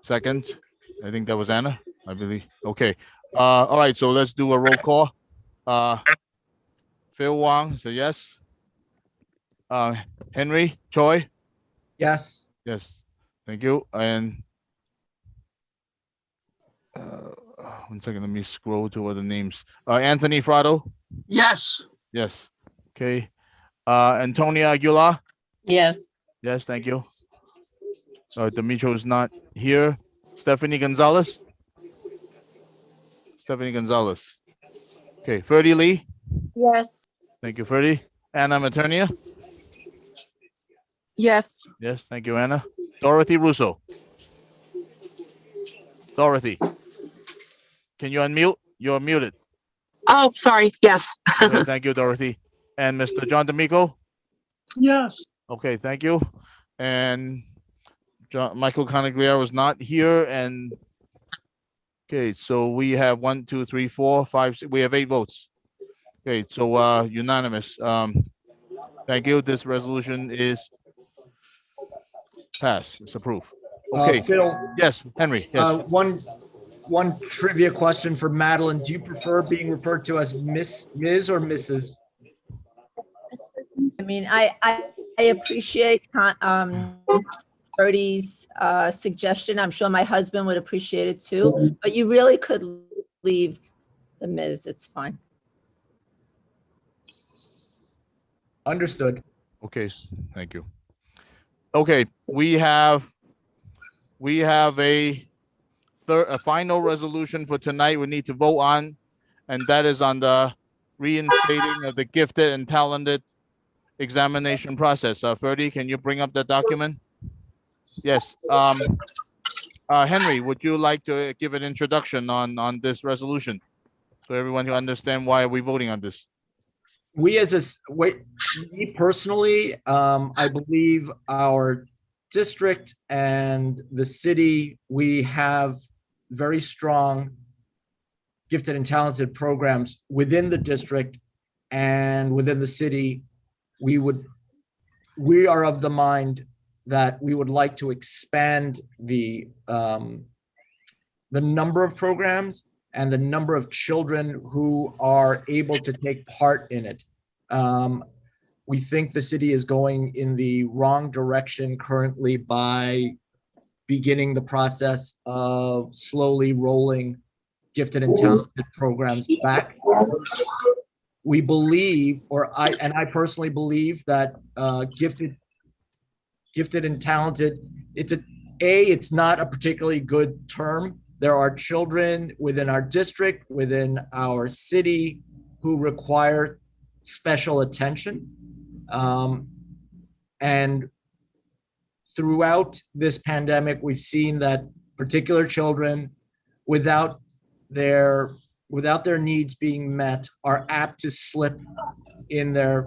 second. I think that was Anna, I believe. Okay, all right, so let's do a roll call. Phil Wang, so yes. Henry Choi, Yes. yes, thank you. And 1 second, let me scroll to other names. Anthony Frado, Yes. yes. Okay, Antonia Aguilar, Yes. yes, thank you. Demetrio is not here. Stephanie Gonzalez. Stephanie Gonzalez. Okay, Ferdy Lee. Yes. Thank you, Ferdy. Anna Maternia. Yes. Yes, thank you, Anna. Dorothy Russo. Dorothy, can you unmute? You're muted. Oh, sorry. Yes. Okay, thank you, Dorothy. And Mr. John D'Amico. Yes. Okay, thank you. And Michael Conigliaro is not here. And okay, so we have 1, 2, 3, 4, 5, 6. We have 8 votes. Okay, so unanimous. Thank you. This resolution is passed. It's approved. Okay. Phil, Yes, Henry. Yes. one trivia question for Madeline. Do you prefer being referred to as Ms. or Mrs.? I mean, I appreciate Bertie's suggestion. I'm sure my husband would appreciate it too, but you really could leave the Ms. It's fine. Understood. Okay, thank you. Okay, we have a final resolution for tonight we need to vote on, and that is on the reinstating of the gifted and talented examination process. Ferdy, can you bring up the document? Yes. Henry, would you like to give an introduction on this resolution so everyone can understand why are we voting on this? Me personally, I believe our district and the city, we have very strong gifted and talented programs within the district and within the city. We are of the mind that we would like to expand the number of programs and the number of children who are able to take part in it. We think the city is going in the wrong direction currently by beginning the process of slowly rolling gifted and talented programs back. We believe, I personally believe that gifted and talented, it's not a particularly good term. There are children within our district, within our city, who require special attention. And throughout this pandemic, we've seen that particular children, without their needs being met, are apt to slip in their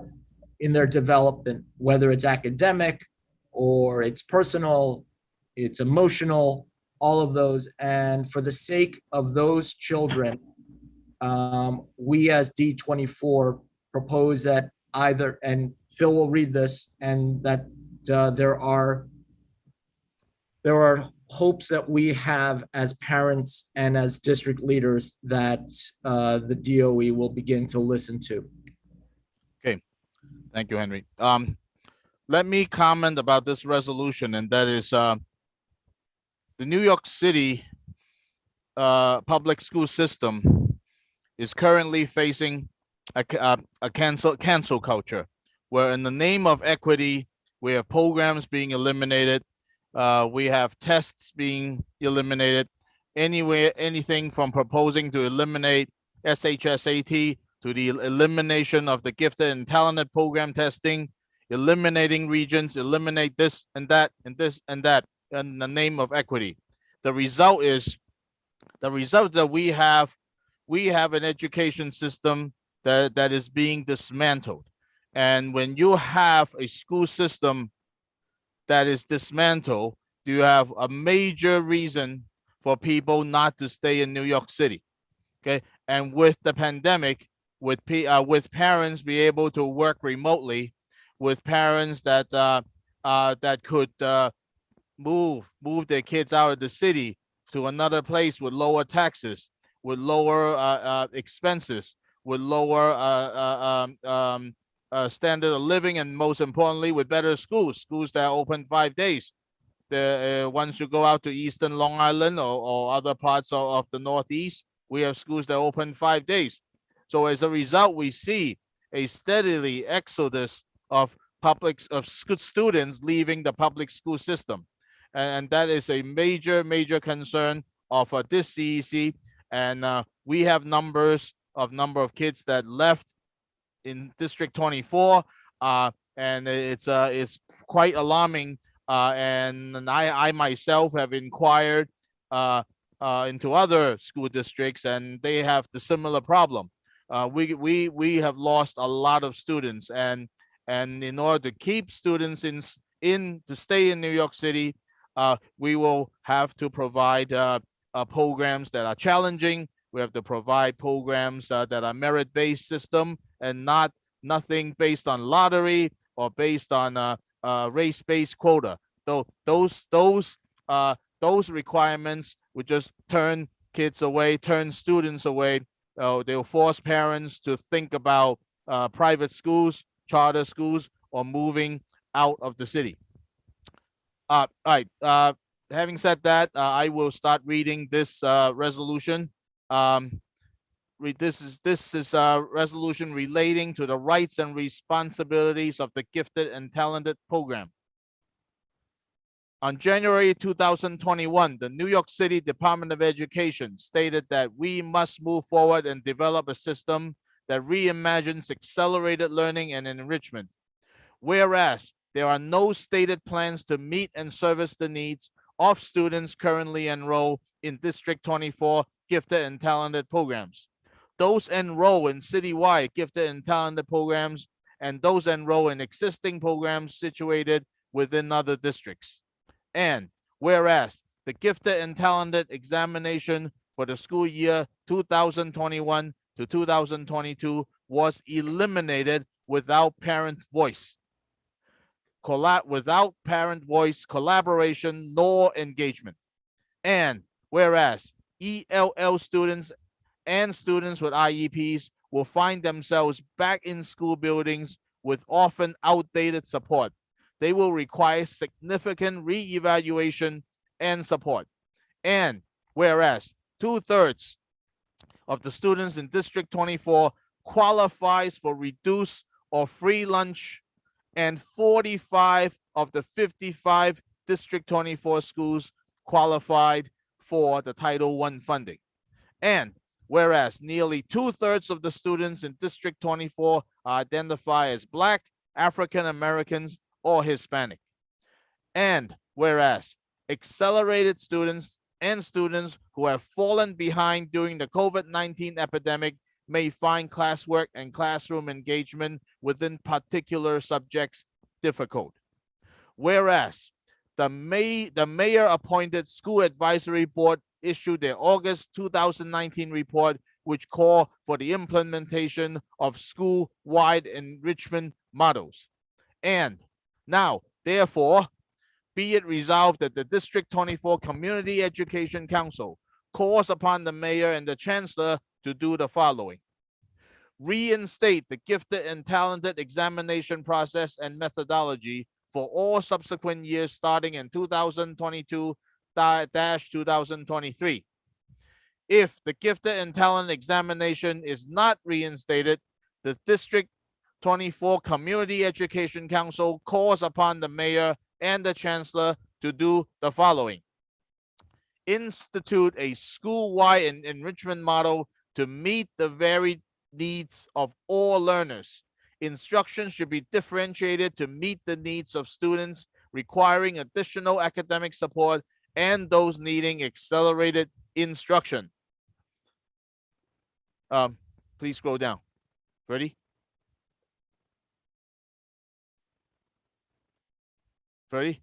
development, whether it's academic or it's personal, it's emotional, all of those. And for the sake of those children, we as D24 propose that either, and Phil will read this, and that there are hopes that we have as parents and as district leaders that the DOE will begin to listen to. Okay, thank you, Henry. Let me comment about this resolution, and that is the New York City public school system is currently facing a cancel culture, where in the name of equity, we have programs being eliminated, we have tests being eliminated, anything from proposing to eliminate SHSAT to the elimination of the gifted and talented program testing, eliminating regions, eliminate this and that and this and that in the name of equity. The result is that we have an education system that is being dismantled. And when you have a school system that is dismantled, you have a major reason for people not to stay in New York City. Okay, and with the pandemic, with parents be able to work remotely, with parents that that could move their kids out of the city to another place with lower taxes, with lower expenses, with lower standard of living, and most importantly, with better schools that are open 5 days. Once you go out to Eastern Long Island or other parts of the Northeast, we have schools that open 5 days. So as a result, we see a steadily exodus of students leaving the public school system. And that is a major concern of this CEC. And we have number of kids that left in District 24, and it's quite alarming. And I myself have inquired into other school districts, and they have the similar problem. We have lost a lot of students, and in order to keep students to stay in New York City, we will have to provide programs that are challenging. We have to provide programs that are merit-based system and nothing based on lottery or based on race-based quota. So those requirements would just turn kids away, turn students away. They'll force parents to think about private schools, charter schools, or moving out of the city. All right. Having said that, I will start reading this resolution. This is a resolution relating to the rights and responsibilities of the Gifted and Talented Program. On January 2021, the New York City Department of Education stated that we must move forward and develop a system that reimagines accelerated learning and enrichment. Whereas there are no stated plans to meet and service the needs of students currently enrolled in District 24 Gifted and Talented programs. Those enrolled in citywide Gifted and Talented programs and those enrolled in existing programs situated within other districts. And whereas the Gifted and Talented examination for the school year 2021 to 2022 was eliminated without parent voice, collaboration, nor engagement. And whereas ELL students and students with IEPs will find themselves back in school buildings with often outdated support, they will require significant re-evaluation and support. And whereas 2/3 of the students in District 24 qualifies for reduced or free lunch, and 45 of the 55 District 24 schools qualified for the Title I funding. And whereas nearly 2/3 of the students in District 24 identify as Black, African Americans, or Hispanic. And whereas accelerated students and students who have fallen behind during the COVID-19 epidemic may find classwork and classroom engagement within particular subjects difficult. Whereas the mayor-appointed school advisory board issued their August 2019 report, which called for the implementation of school-wide enrichment models. And now, therefore, be it resolved that the District 24 Community Education Council calls upon the mayor and the chancellor to do the following: reinstate the Gifted and Talented examination process and methodology for all subsequent years starting in 2022-2023. If the Gifted and Talented examination is not reinstated, the District 24 Community Education Council calls upon the mayor and the chancellor to do the following: institute a school-wide enrichment model to meet the varied needs of all learners. Instruction should be differentiated to meet the needs of students requiring additional academic support and those needing accelerated instruction. Please scroll down. Ready? Ready?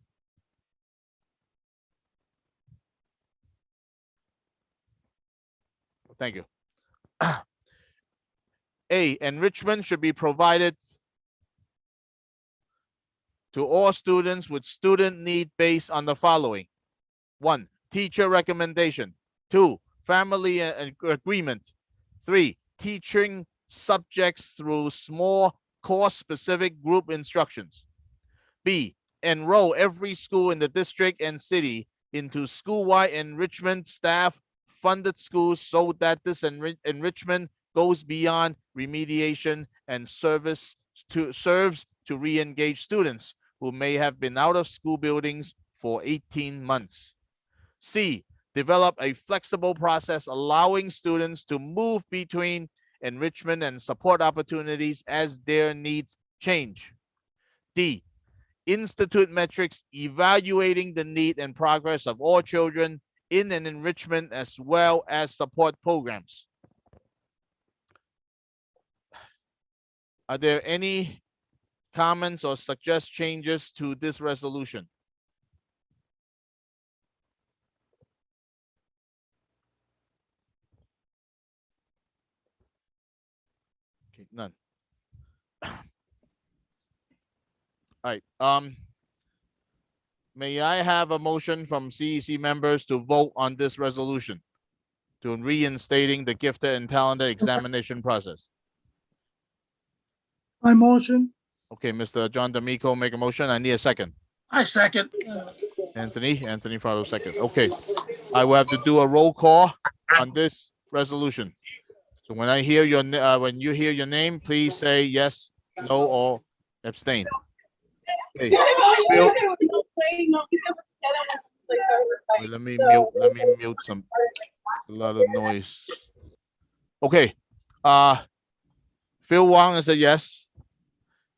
Thank you. A, enrichment should be provided to all students with student need based on the following. 1, teacher recommendation. 2, family agreement. 3, teaching subjects through small course-specific group instructions. B, enroll every school in the district and city into school-wide enrichment staff funded schools so that this enrichment goes beyond remediation and serves to re-engage students who may have been out of school buildings for 18 months. C, develop a flexible process allowing students to move between enrichment and support opportunities as their needs change. D, institute metrics evaluating the need and progress of all children in an enrichment as well as support programs. Are there any comments or suggest changes to this resolution? Okay, none. All right. May I have a motion from CEC members to vote on this resolution to reinstating the gifted and talented examination process? I motion. Okay, Mr. John D'Amico make a motion. I need a second. I second. Anthony Fratto second. Okay, I will have to do a roll call on this resolution. So when I hear your when you hear your name, please say yes, no, or abstain. Okay. Phil, wait, let me mute some, a lot of noise. Okay. Phil Wong is a yes.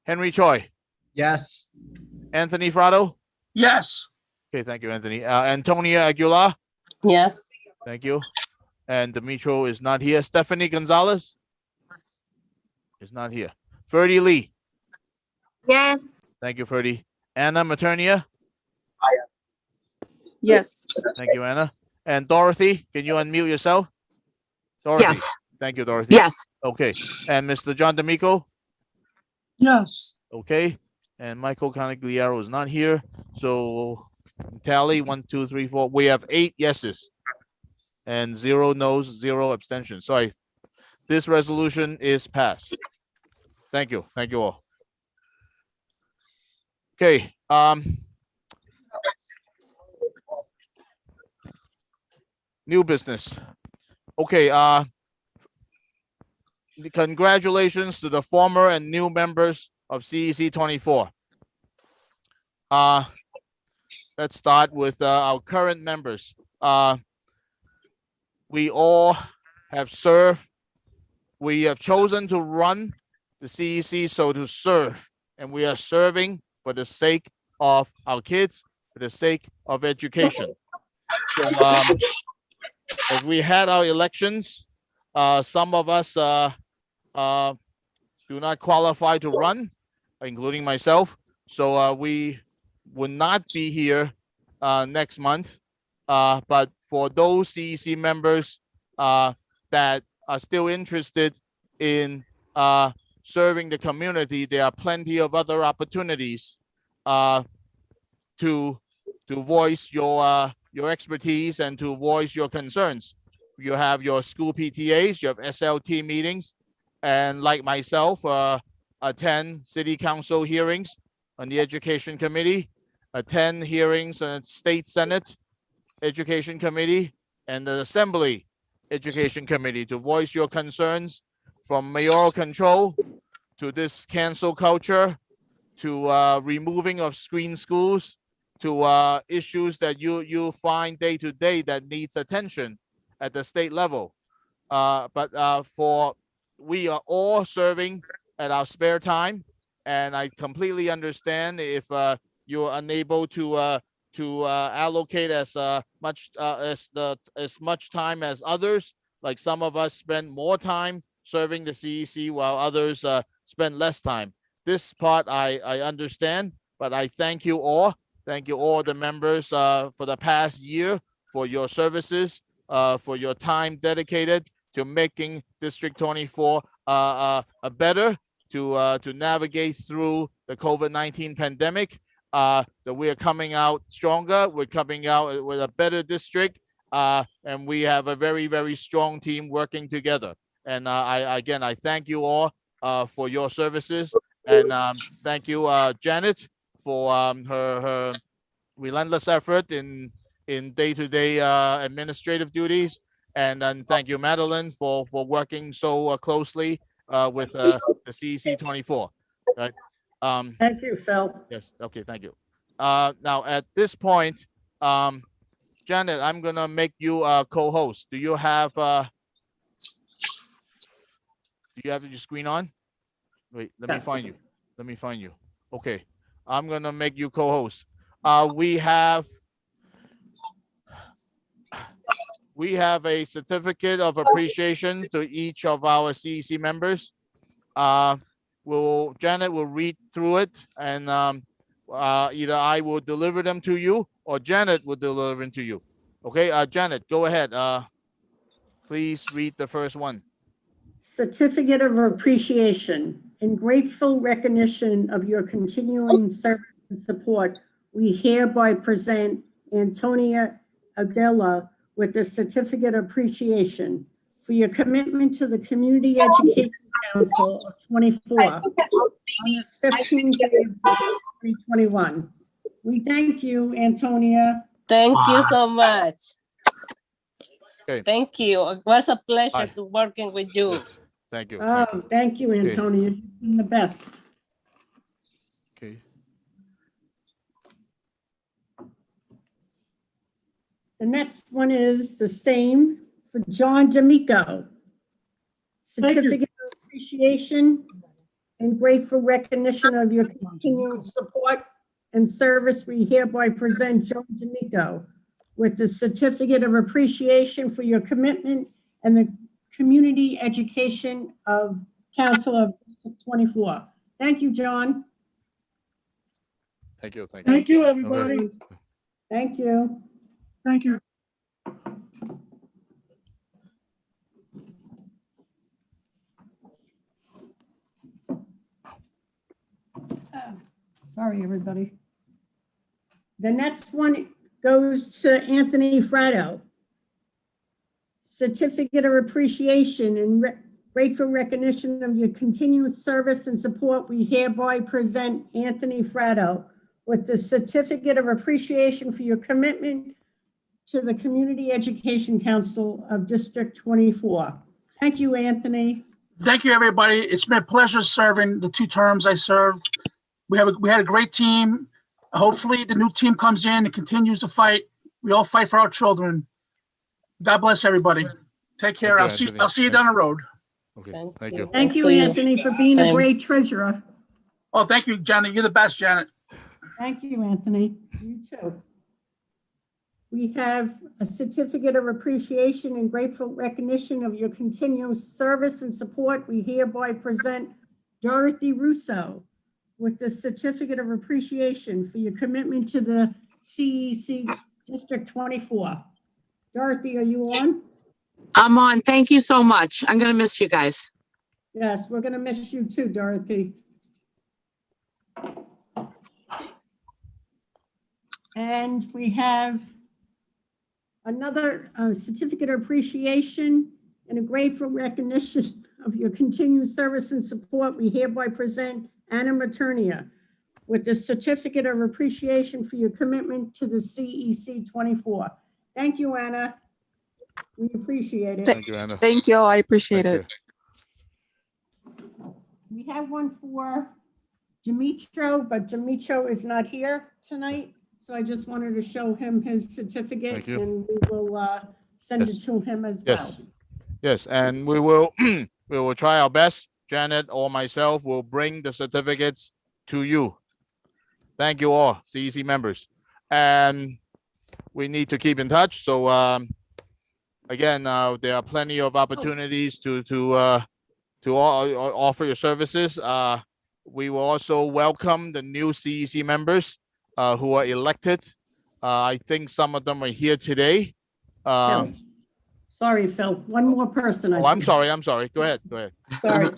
Henry Choi. Yes. Anthony Fratto. Yes. Okay, thank you, Anthony. Antonia Aguilar. Yes. Thank you. And Demetrio is not here. Stephanie Gonzalez is not here. Ferdy Lee. Yes. Thank you, Ferdy. Anna Maternia. Yes. Thank you, Anna. And Dorothy, can you unmute yourself? Dorothy. Yes. Thank you, Dorothy. Yes. Okay. And Mr. John D'Amico. Yes. Okay. And Michael Canigliaro is not here. So tally 1, 2, 3, 4. We have 8 yeses and 0 no's, 0 abstentions. Sorry. This resolution is passed. Thank you. Thank you all. Okay. New business. Okay. Congratulations to the former and new members of CEC 24. Let's start with our current members. We all have served. We have chosen to run the CEC, so to serve, and we are serving for the sake of our kids, for the sake of education. So, as we had our elections, some of us do not qualify to run, including myself. So we will not be here next month. But for those CEC members that are still interested in serving the community, there are plenty of other opportunities to voice your expertise and to voice your concerns. You have your school PTAs, you have SLT meetings, and like myself, attend city council hearings on the education committee, attend hearings on state senate education committee and the assembly education committee to voice your concerns, from mayoral control to this cancel culture, to removing of screen schools, to issues that you find day to day that needs attention at the state level. But we are all serving at our spare time, and I completely understand if you're unable to allocate as much time as others. Like some of us spend more time serving the CEC while others spend less time. This part I understand, but I thank you all Thank you all the members for the past year for your services, for your time dedicated to making District 24 a better to navigate through the COVID-19 pandemic. That we are coming out stronger. We're coming out with a better district, and we have a very, very strong team working together. And I thank you all for your services, and thank you, Janet, for her relentless effort in day-to-day administrative duties, and then thank you, Madeline, for working so closely with the CEC 24. Right. Thank you, Phil. Yes. Okay. Thank you. Now at this point, Janet, I'm gonna make you a co-host. Do you have your screen on? Wait, let me find you. Let me find you. Okay. I'm gonna make you co-host. We have a certificate of appreciation to each of our CEC members. Janet will read through it, and either I will deliver them to you or Janet will deliver them to you. Okay, Janet, go ahead. Please read the first one. Certificate of appreciation. In grateful recognition of your continuing service and support, we hereby present Antonia Aguila with the Certificate of Appreciation for your commitment to the Community Education Council of 24 on this 15th day of 2021. We thank you, Antonia. Thank you so much. Okay. Thank you. It was a pleasure to working with you. Thank you. Oh, thank you, Antonia. You've been the best. Okay. The next one is the same for John D'Amico. Certificate of Appreciation and grateful recognition of your continued support and service. We hereby present John D'Amico with the Certificate of Appreciation for your commitment and the Community Education of Council of District 24. Thank you, John. Thank you. Thank you. Thank you, everybody. Thank you. Thank you. Sorry, everybody. The next one goes to Anthony Fratto. Certificate of Appreciation and grateful recognition of your continuous service and support. We hereby present Anthony Fratto with the Certificate of Appreciation for your commitment to the Community Education Council of District 24. Thank you, Anthony. Thank you, everybody. It's been a pleasure serving the 2 terms I served. We had a great team. Hopefully the new team comes in and continues to fight. We all fight for our children. God bless everybody. Take care. I'll see you down the road. Okay. Thank you. Thank you, Anthony, for being a great treasurer. Oh, thank you, Janet. You're the best, Janet. Thank you, Anthony. You too. We have a Certificate of Appreciation and grateful recognition of your continuous service and support. We hereby present Dorothy Russo with the Certificate of Appreciation for your commitment to the CEC District 24. Dorothy, are you on? I'm on. Thank you so much. I'm going to miss you guys. Yes, we're going to miss you too, Dorothy. And we have another Certificate of Appreciation and a grateful recognition of your continued service and support. We hereby present Anna Maternia with the Certificate of Appreciation for your commitment to the CEC 24. Thank you, Anna. We appreciate it. Thank you, Anna. Thank you. I appreciate it. We have one for Dimitro, but Dimitro is not here tonight. So I just wanted to show him his certificate and we will send it to him as well. Yes, and we will we will try our best. Janet or myself will bring the certificates to you. Thank you all, CEC members. And we need to keep in touch. So again, there are plenty of opportunities to offer your services. We will also welcome the new CEC members who are elected. I think some of them are here today. Phil. Sorry, Phil. One more person. I Oh, I'm forgot. sorry. Go ahead. Sorry.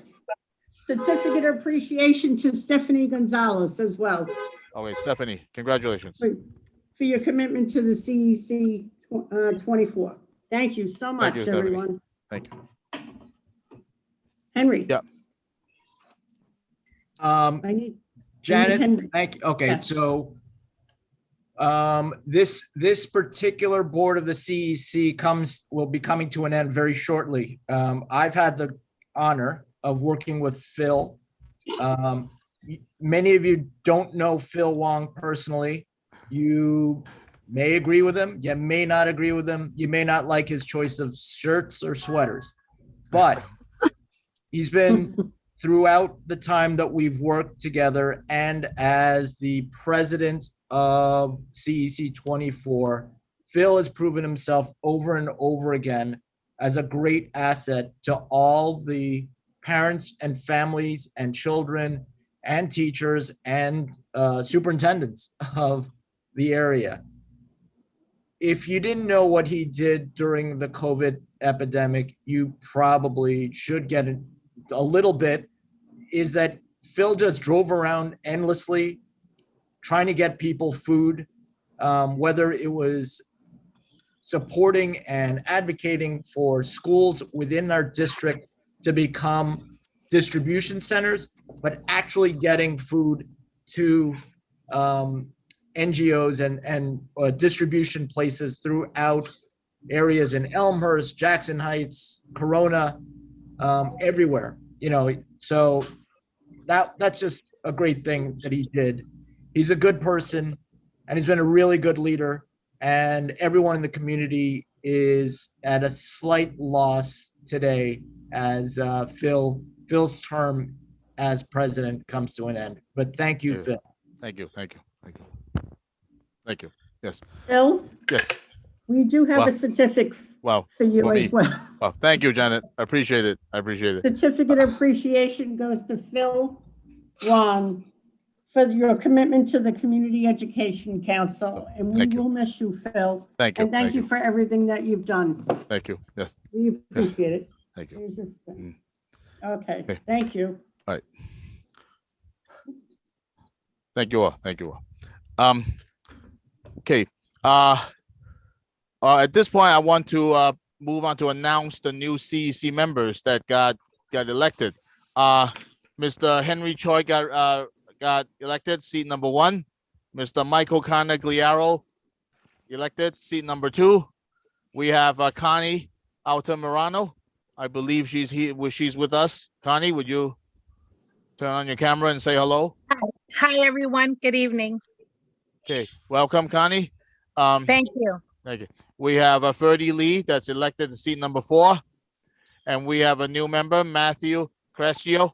Certificate of appreciation to Stephanie Gonzalez as well Okay, Stephanie, congratulations. for your commitment to the CEC 24. Thank you so Thank much, you, Stephanie. everyone. Thank you. Henry. Yeah. I need Janet, Henry. thank you. Okay, Yeah. so this particular board of the CEC will be coming to an end very shortly. I've had the honor of working with Phil. Many of you don't know Phil Wong personally. You may agree with him, you may not agree with him, you may not like his choice of shirts or sweaters, but he's been throughout the time that we've worked together, and as the president of CEC 24, Phil has proven himself over and over again as a great asset to all the parents and families and children and teachers and superintendents of the area. If you didn't know what he did during the COVID epidemic, you probably should get a little bit, is that Phil just drove around endlessly trying to get people food, whether it was supporting and advocating for schools within our district to become distribution centers, but actually getting food to NGOs and distribution places throughout areas in Elmhurst, Jackson Heights, Corona, everywhere, so that's just a great thing that he did. He's a good person and he's been a really good leader, and everyone in the community is at a slight loss today as Phil's term as president comes to an end. But thank you, Phil. Thank you. Yes. Phil, Yes. we do have Wow. a certificate Wow. for you For as me. well. Oh, thank you, Janet. I appreciate it. Certificate of appreciation goes to Phil Wong for your commitment to the Community Education Council, and we Thank you. will miss you, Phil. Thank you. And thank you for everything that you've done. Thank you. Yes. We appreciate it. Thank you. Here's your Mm. thing. Okay, Okay. thank you. All right. Thank you all. Okay. At this point, I want to move on to announce the new CEC members that got elected. Mr. Henry Choi got elected, seat number 1. Mr. Michael Canagliaro elected, seat number 2. We have Connie Altamirano. I believe she's here. She's with us. Connie, would you turn on your camera and say hello? Hi, everyone. Good evening. Okay, welcome, Connie. Thank you. Thank you. We have Ferdy Lee that's elected to seat number 4. And we have a new member, Matthew Crescio.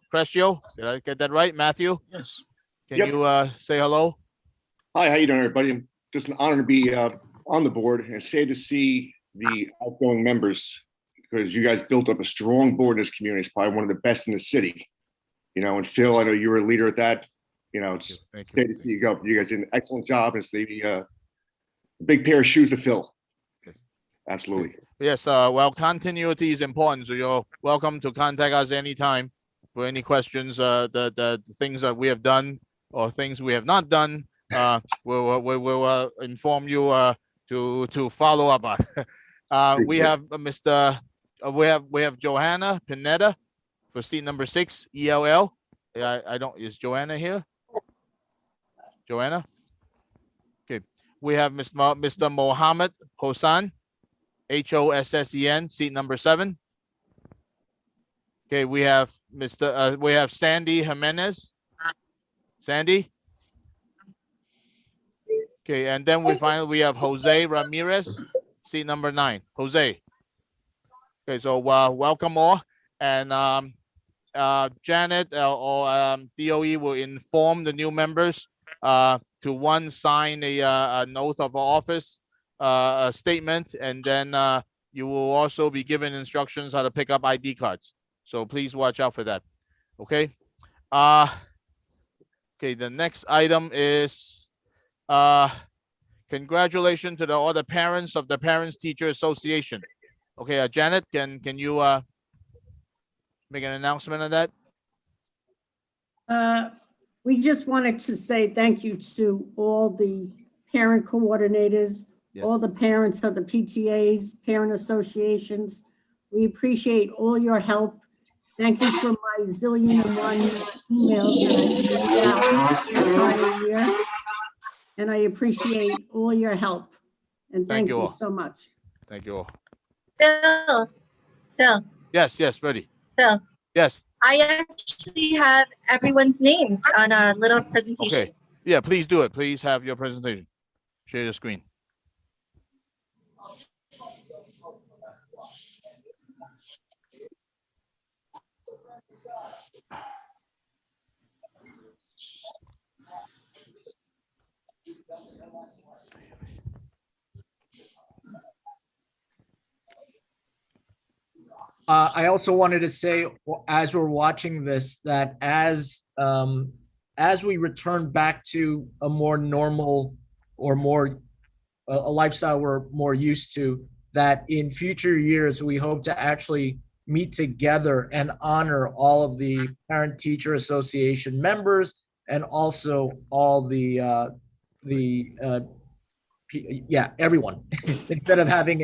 Did I get that right, Matthew? Yes. Can Yep. you say hello? Hi, how you doing, everybody? Just an honor to be on the board, and it's sad to see the outgoing members, because you guys built up a strong board in this community. It's probably one of the best in the city. And Phil, I know you were a leader at that. It's Thank sad to see you go. You guys did an excellent job, and it's a big pair of shoes to fill. Absolutely. Yes, well, continuity is important, so you're welcome to contact us anytime for any questions, the things that we have done or things we have not done. We'll inform you to follow up on. We have we have Johanna Pineda for seat number 6, ELL. Is Joanna here? Joanna? Okay. We have Mr. Mohammed Hossan, HOSSEN, seat number 7. Okay, we have Sandy Jimenez. Sandy? Okay, and then we have Jose Ramirez, seat number 9. Jose. Okay, so welcome all. And Janet or DOE will inform the new members to sign a note of office, a statement, and then you will also be given instructions how to pick up ID cards. So please watch out for that. Okay. Okay. The next item is Congratulations to all the parents of the Parents Teacher Association. Okay, Janet, can you make an announcement on that? We just wanted to say thank you to all the parent coordinators, all the parents of the PTAs, parent associations. We appreciate all your help. Thank you for my zillion and one emails that I sent out the prior year. And I appreciate all your help. And thank you you all. so much. Thank you all. Phil, Yes, ready. Phil, Yes. I actually have everyone's names on a little presentation. Okay. Yeah, please do it. Please have your presentation. Share your screen. I also wanted to say, as we're watching this, that as we return back to a more normal or more a lifestyle we're more used to, that in future years we hope to actually meet together and honor all of the Parent Teacher Association members and also all everyone. Instead of having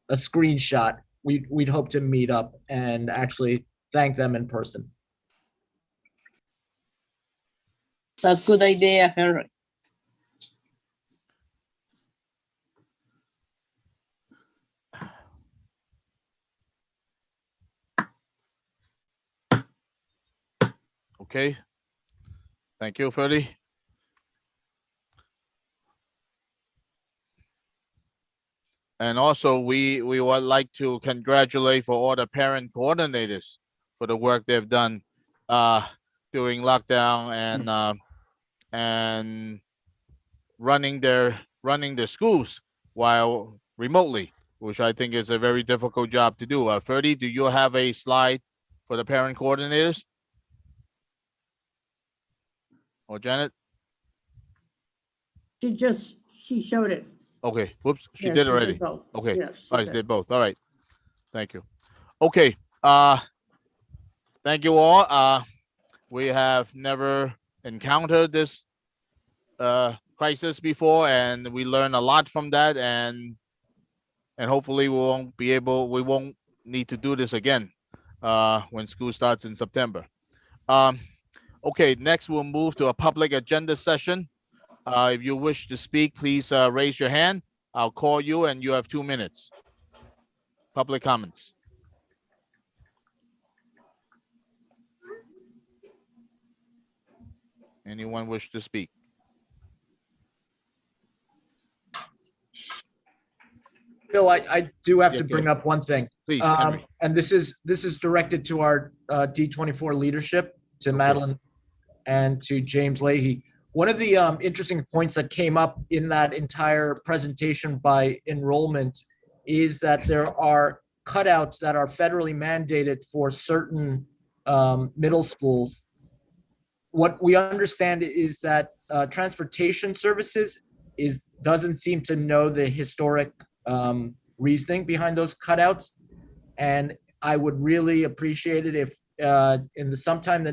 a screenshot, we'd hope to meet up and actually thank them in person. That's a good idea, Henry. Okay. Thank you, Freddie. And also, we would like to congratulate for all the parent coordinators for the work they've done during lockdown and running their schools while remotely, which I think is a very difficult job to do. Freddie, do you have a slide for the parent coordinators? Or Janet? She showed it. Okay, whoops, she Yeah, did she already. did both. Okay, Yeah, she all right, did. did both. All right, thank you. Okay, thank you all. We have never encountered this crisis before, and we learned a lot from that, and hopefully we won't need to do this again when school starts in September. Okay, next we'll move to a public agenda session. If you wish to speak, please raise your hand. I'll call you and you have 2 minutes. Public comments. Anyone wish to speak? Bill, I do have Yeah, to go bring ahead. up one thing. Please, Henry. And this is directed to our D24 leadership, to Madeline and to James Leahy. One of the interesting points that came up in that entire presentation by enrollment is that there are cutouts that are federally mandated for certain middle schools. What we understand is that transportation services doesn't seem to know the historic reasoning behind those cutouts, and I would really appreciate it if sometime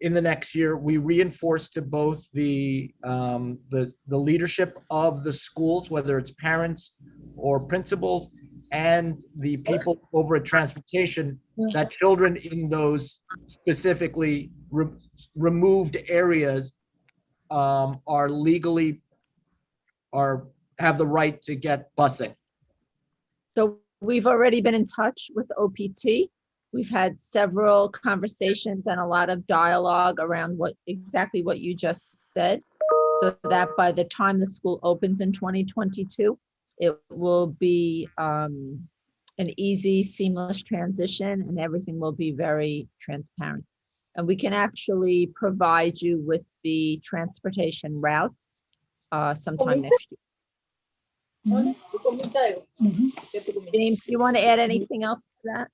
in the next year we reinforce to both the leadership of the schools, whether it's parents or principals, and the people over at transportation, that children in those specifically removed areas are legally have the right to get busing. So we've already been in touch with OPT. We've had several conversations and a lot of dialogue around exactly what you just said, so that by the time the school opens in 2022, it will be an easy, seamless transition, and everything will be very transparent. And we can actually provide you with the transportation routes sometime next year. James, do you want to add anything else to that?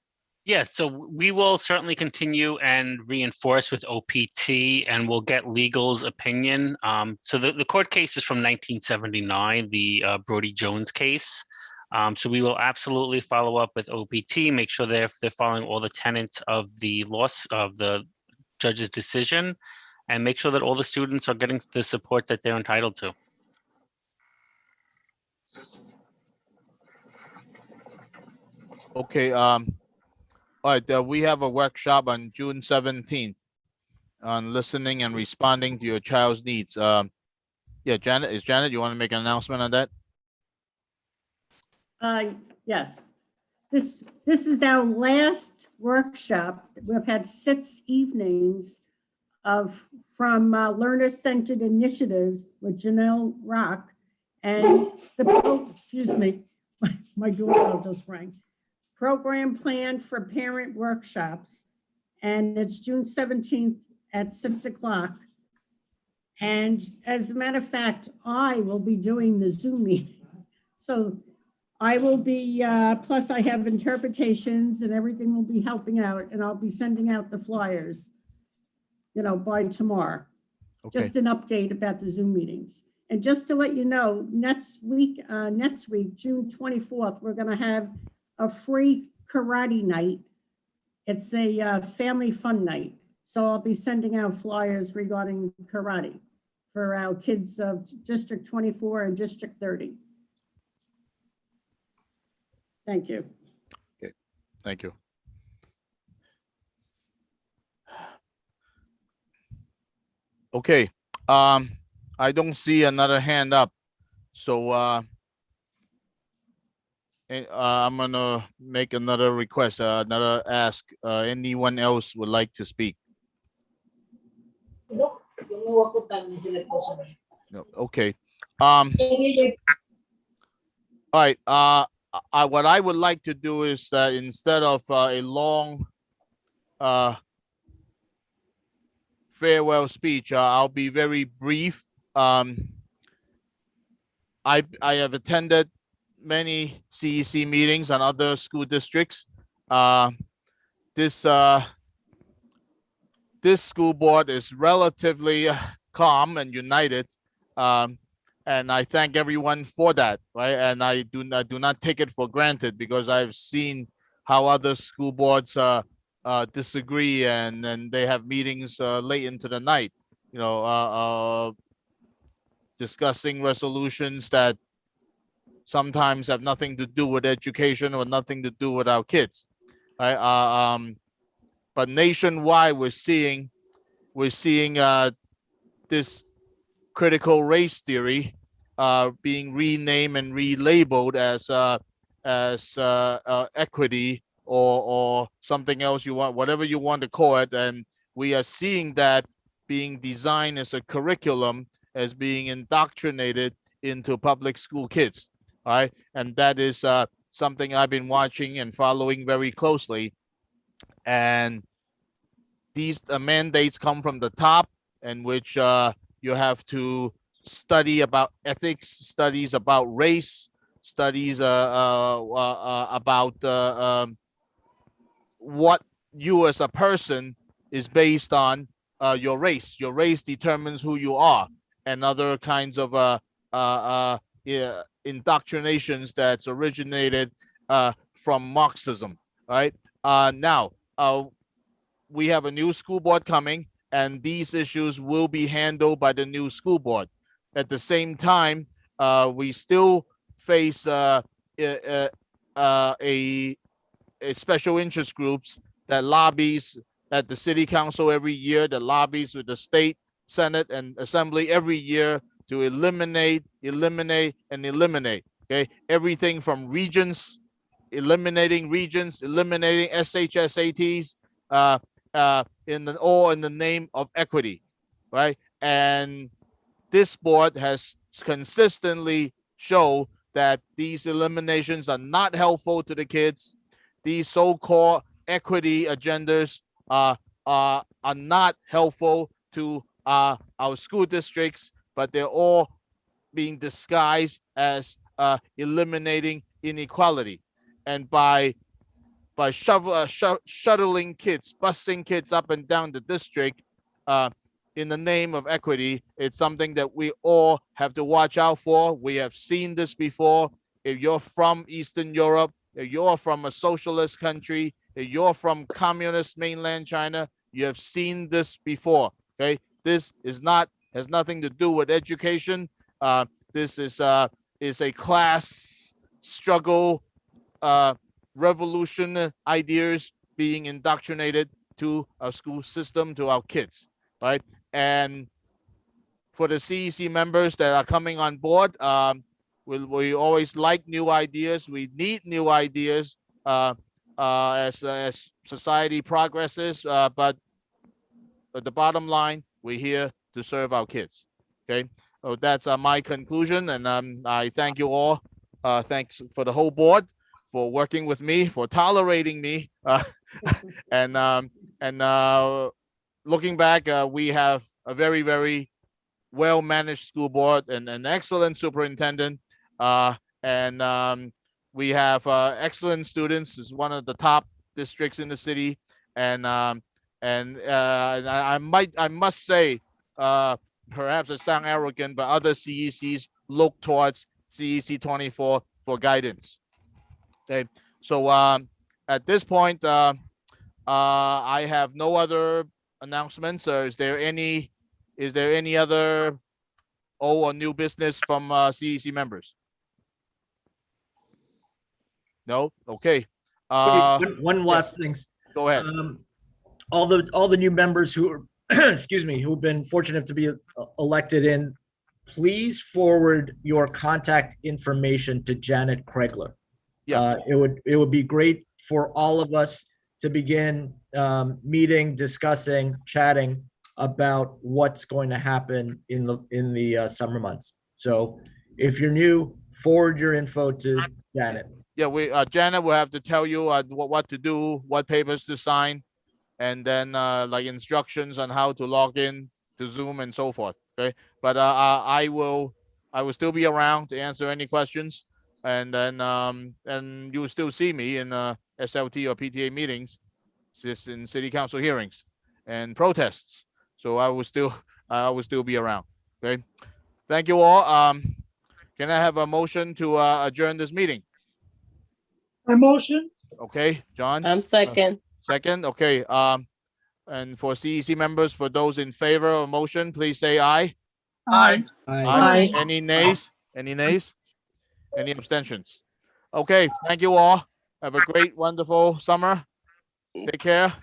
Yes, so we will certainly continue and reinforce with OPT, and we'll get legal's opinion. So the court case is from 1979, the Brody Jones case. So we will absolutely follow up with OPT, make sure they're following all the tenets of the judge's decision, and make sure that all the students are getting the support that they're entitled to. Okay, all right, we have a workshop on June 17th on listening and responding to your child's needs. Yeah, Janet, you want to make an announcement on that? Yes. This is our last workshop. We've had 6 evenings from learner-centered initiatives with Janelle Rock and excuse me, my doorbell just rang. Program plan for parent workshops, and it's June 17th at 6 o'clock. And as a matter of fact, I will be doing the Zoom meeting. So I will be, plus I have interpretations and everything will be helping out, and I'll be sending out the flyers, by tomorrow. Okay. Just an update about the Zoom meetings. And just to let you know, next week, June 24th, we're gonna have a free karate night. It's a family fun night. So I'll be sending out flyers regarding karate for our kids of District 24 and District 30. Thank you. Okay, thank you. Okay, I don't see another hand up, so I'm gonna make another request, another ask. Anyone else would like to speak? No, okay. All right. What I would like to do is that instead of a long farewell speech, I'll be very brief. I have attended many CEC meetings on other school districts. This school board is relatively calm and united, and I thank everyone for that, right? And I do not take it for granted, because I've seen how other school boards disagree, and then they have meetings late into the night, discussing resolutions that sometimes have nothing to do with education or nothing to do with our kids, right? But nationwide, we're seeing this critical race theory being renamed and relabeled as equity or something else you want, whatever you want to call it. And we are seeing that being designed as a curriculum, as being indoctrinated into public school kids. All right. And that is something I've been watching and following very closely. And these mandates come from the top, in which you have to study about ethics, studies about race, studies about what you as a person is based on your race. Your race determines who you are, and other kinds of indoctrinations that's originated from Marxism, right? Now, we have a new school board coming, and these issues will be handled by the new school board. At the same time, we still face a special interest groups that lobbies at the city council every year, that lobbies with the state, senate, and assembly every year to eliminate, okay? Everything from regions, eliminating SHSATs, in the name of equity, right? And this board has consistently shown that these eliminations are not helpful to the kids. These so-called equity agendas are not helpful to our school districts, but they're all being disguised as eliminating inequality. And by by shuttling kids, busing kids up and down the district in the name of equity. It's something that we all have to watch out for. We have seen this before. If you're from Eastern Europe, if you're from a socialist country, if you're from communist mainland China, you have seen this before. Okay, this has nothing to do with education. This is a class struggle, revolution ideas being indoctrinated to our school system, to our kids, right? And for the CEC members that are coming on board, we always like new ideas. We need new ideas as society progresses. But the bottom line, we're here to serve our kids. Okay, so that's my conclusion, and I thank you all. Thanks for the whole board for working with me, for tolerating me, and looking back, we have a very, very well-managed school board and an excellent superintendent, and we have excellent students. It's one of the top districts in the city, and I must say, perhaps it sounds arrogant, but other CECs look towards CEC 24 for guidance. Okay, so at this point, I have no other announcements. Is there any other old or new business from CEC members? No. Okay. One last thing. Go ahead. All the new members who are excuse me, who've been fortunate to be elected in, please forward your contact information to Janet Kregler. Yeah. It would be great for all of us to begin meeting, discussing, chatting about what's going to happen in the summer months. So if you're new, forward your info to Janet. Yeah, Janet will have to tell you what to do, what papers to sign, and then like instructions on how to log in to Zoom and so forth. Okay, but I will still be around to answer any questions, and then and you will still see me in SLT or PTA meetings, just in city council hearings and protests. So I will still be around. Okay, thank you all. Can I have a motion to adjourn this meeting? I motion. Okay, John. Second. Second. Okay. And for CEC members, for those in favor of motion, please say aye. Aye. Aye. Any nays? Any nays? Any abstentions? Okay. Thank you all. Have a great, wonderful summer. Take care.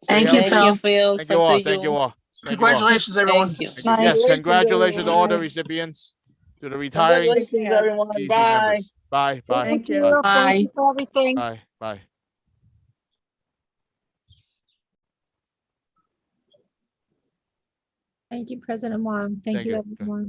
Stay Thank you, healthy. Thank you, Phil. Phil. Thank Same you all. to Thank you all. Thank you all. Congratulations, everyone. Thank you. Yes, congratulations to all the recipients, to the retiring Congratulations, everyone. CEC Bye. members. Bye. Bye. Thank you. Bye. Bye. For everything. Bye. Bye. Thank you, President Wong. Thank Thank you, you. everyone.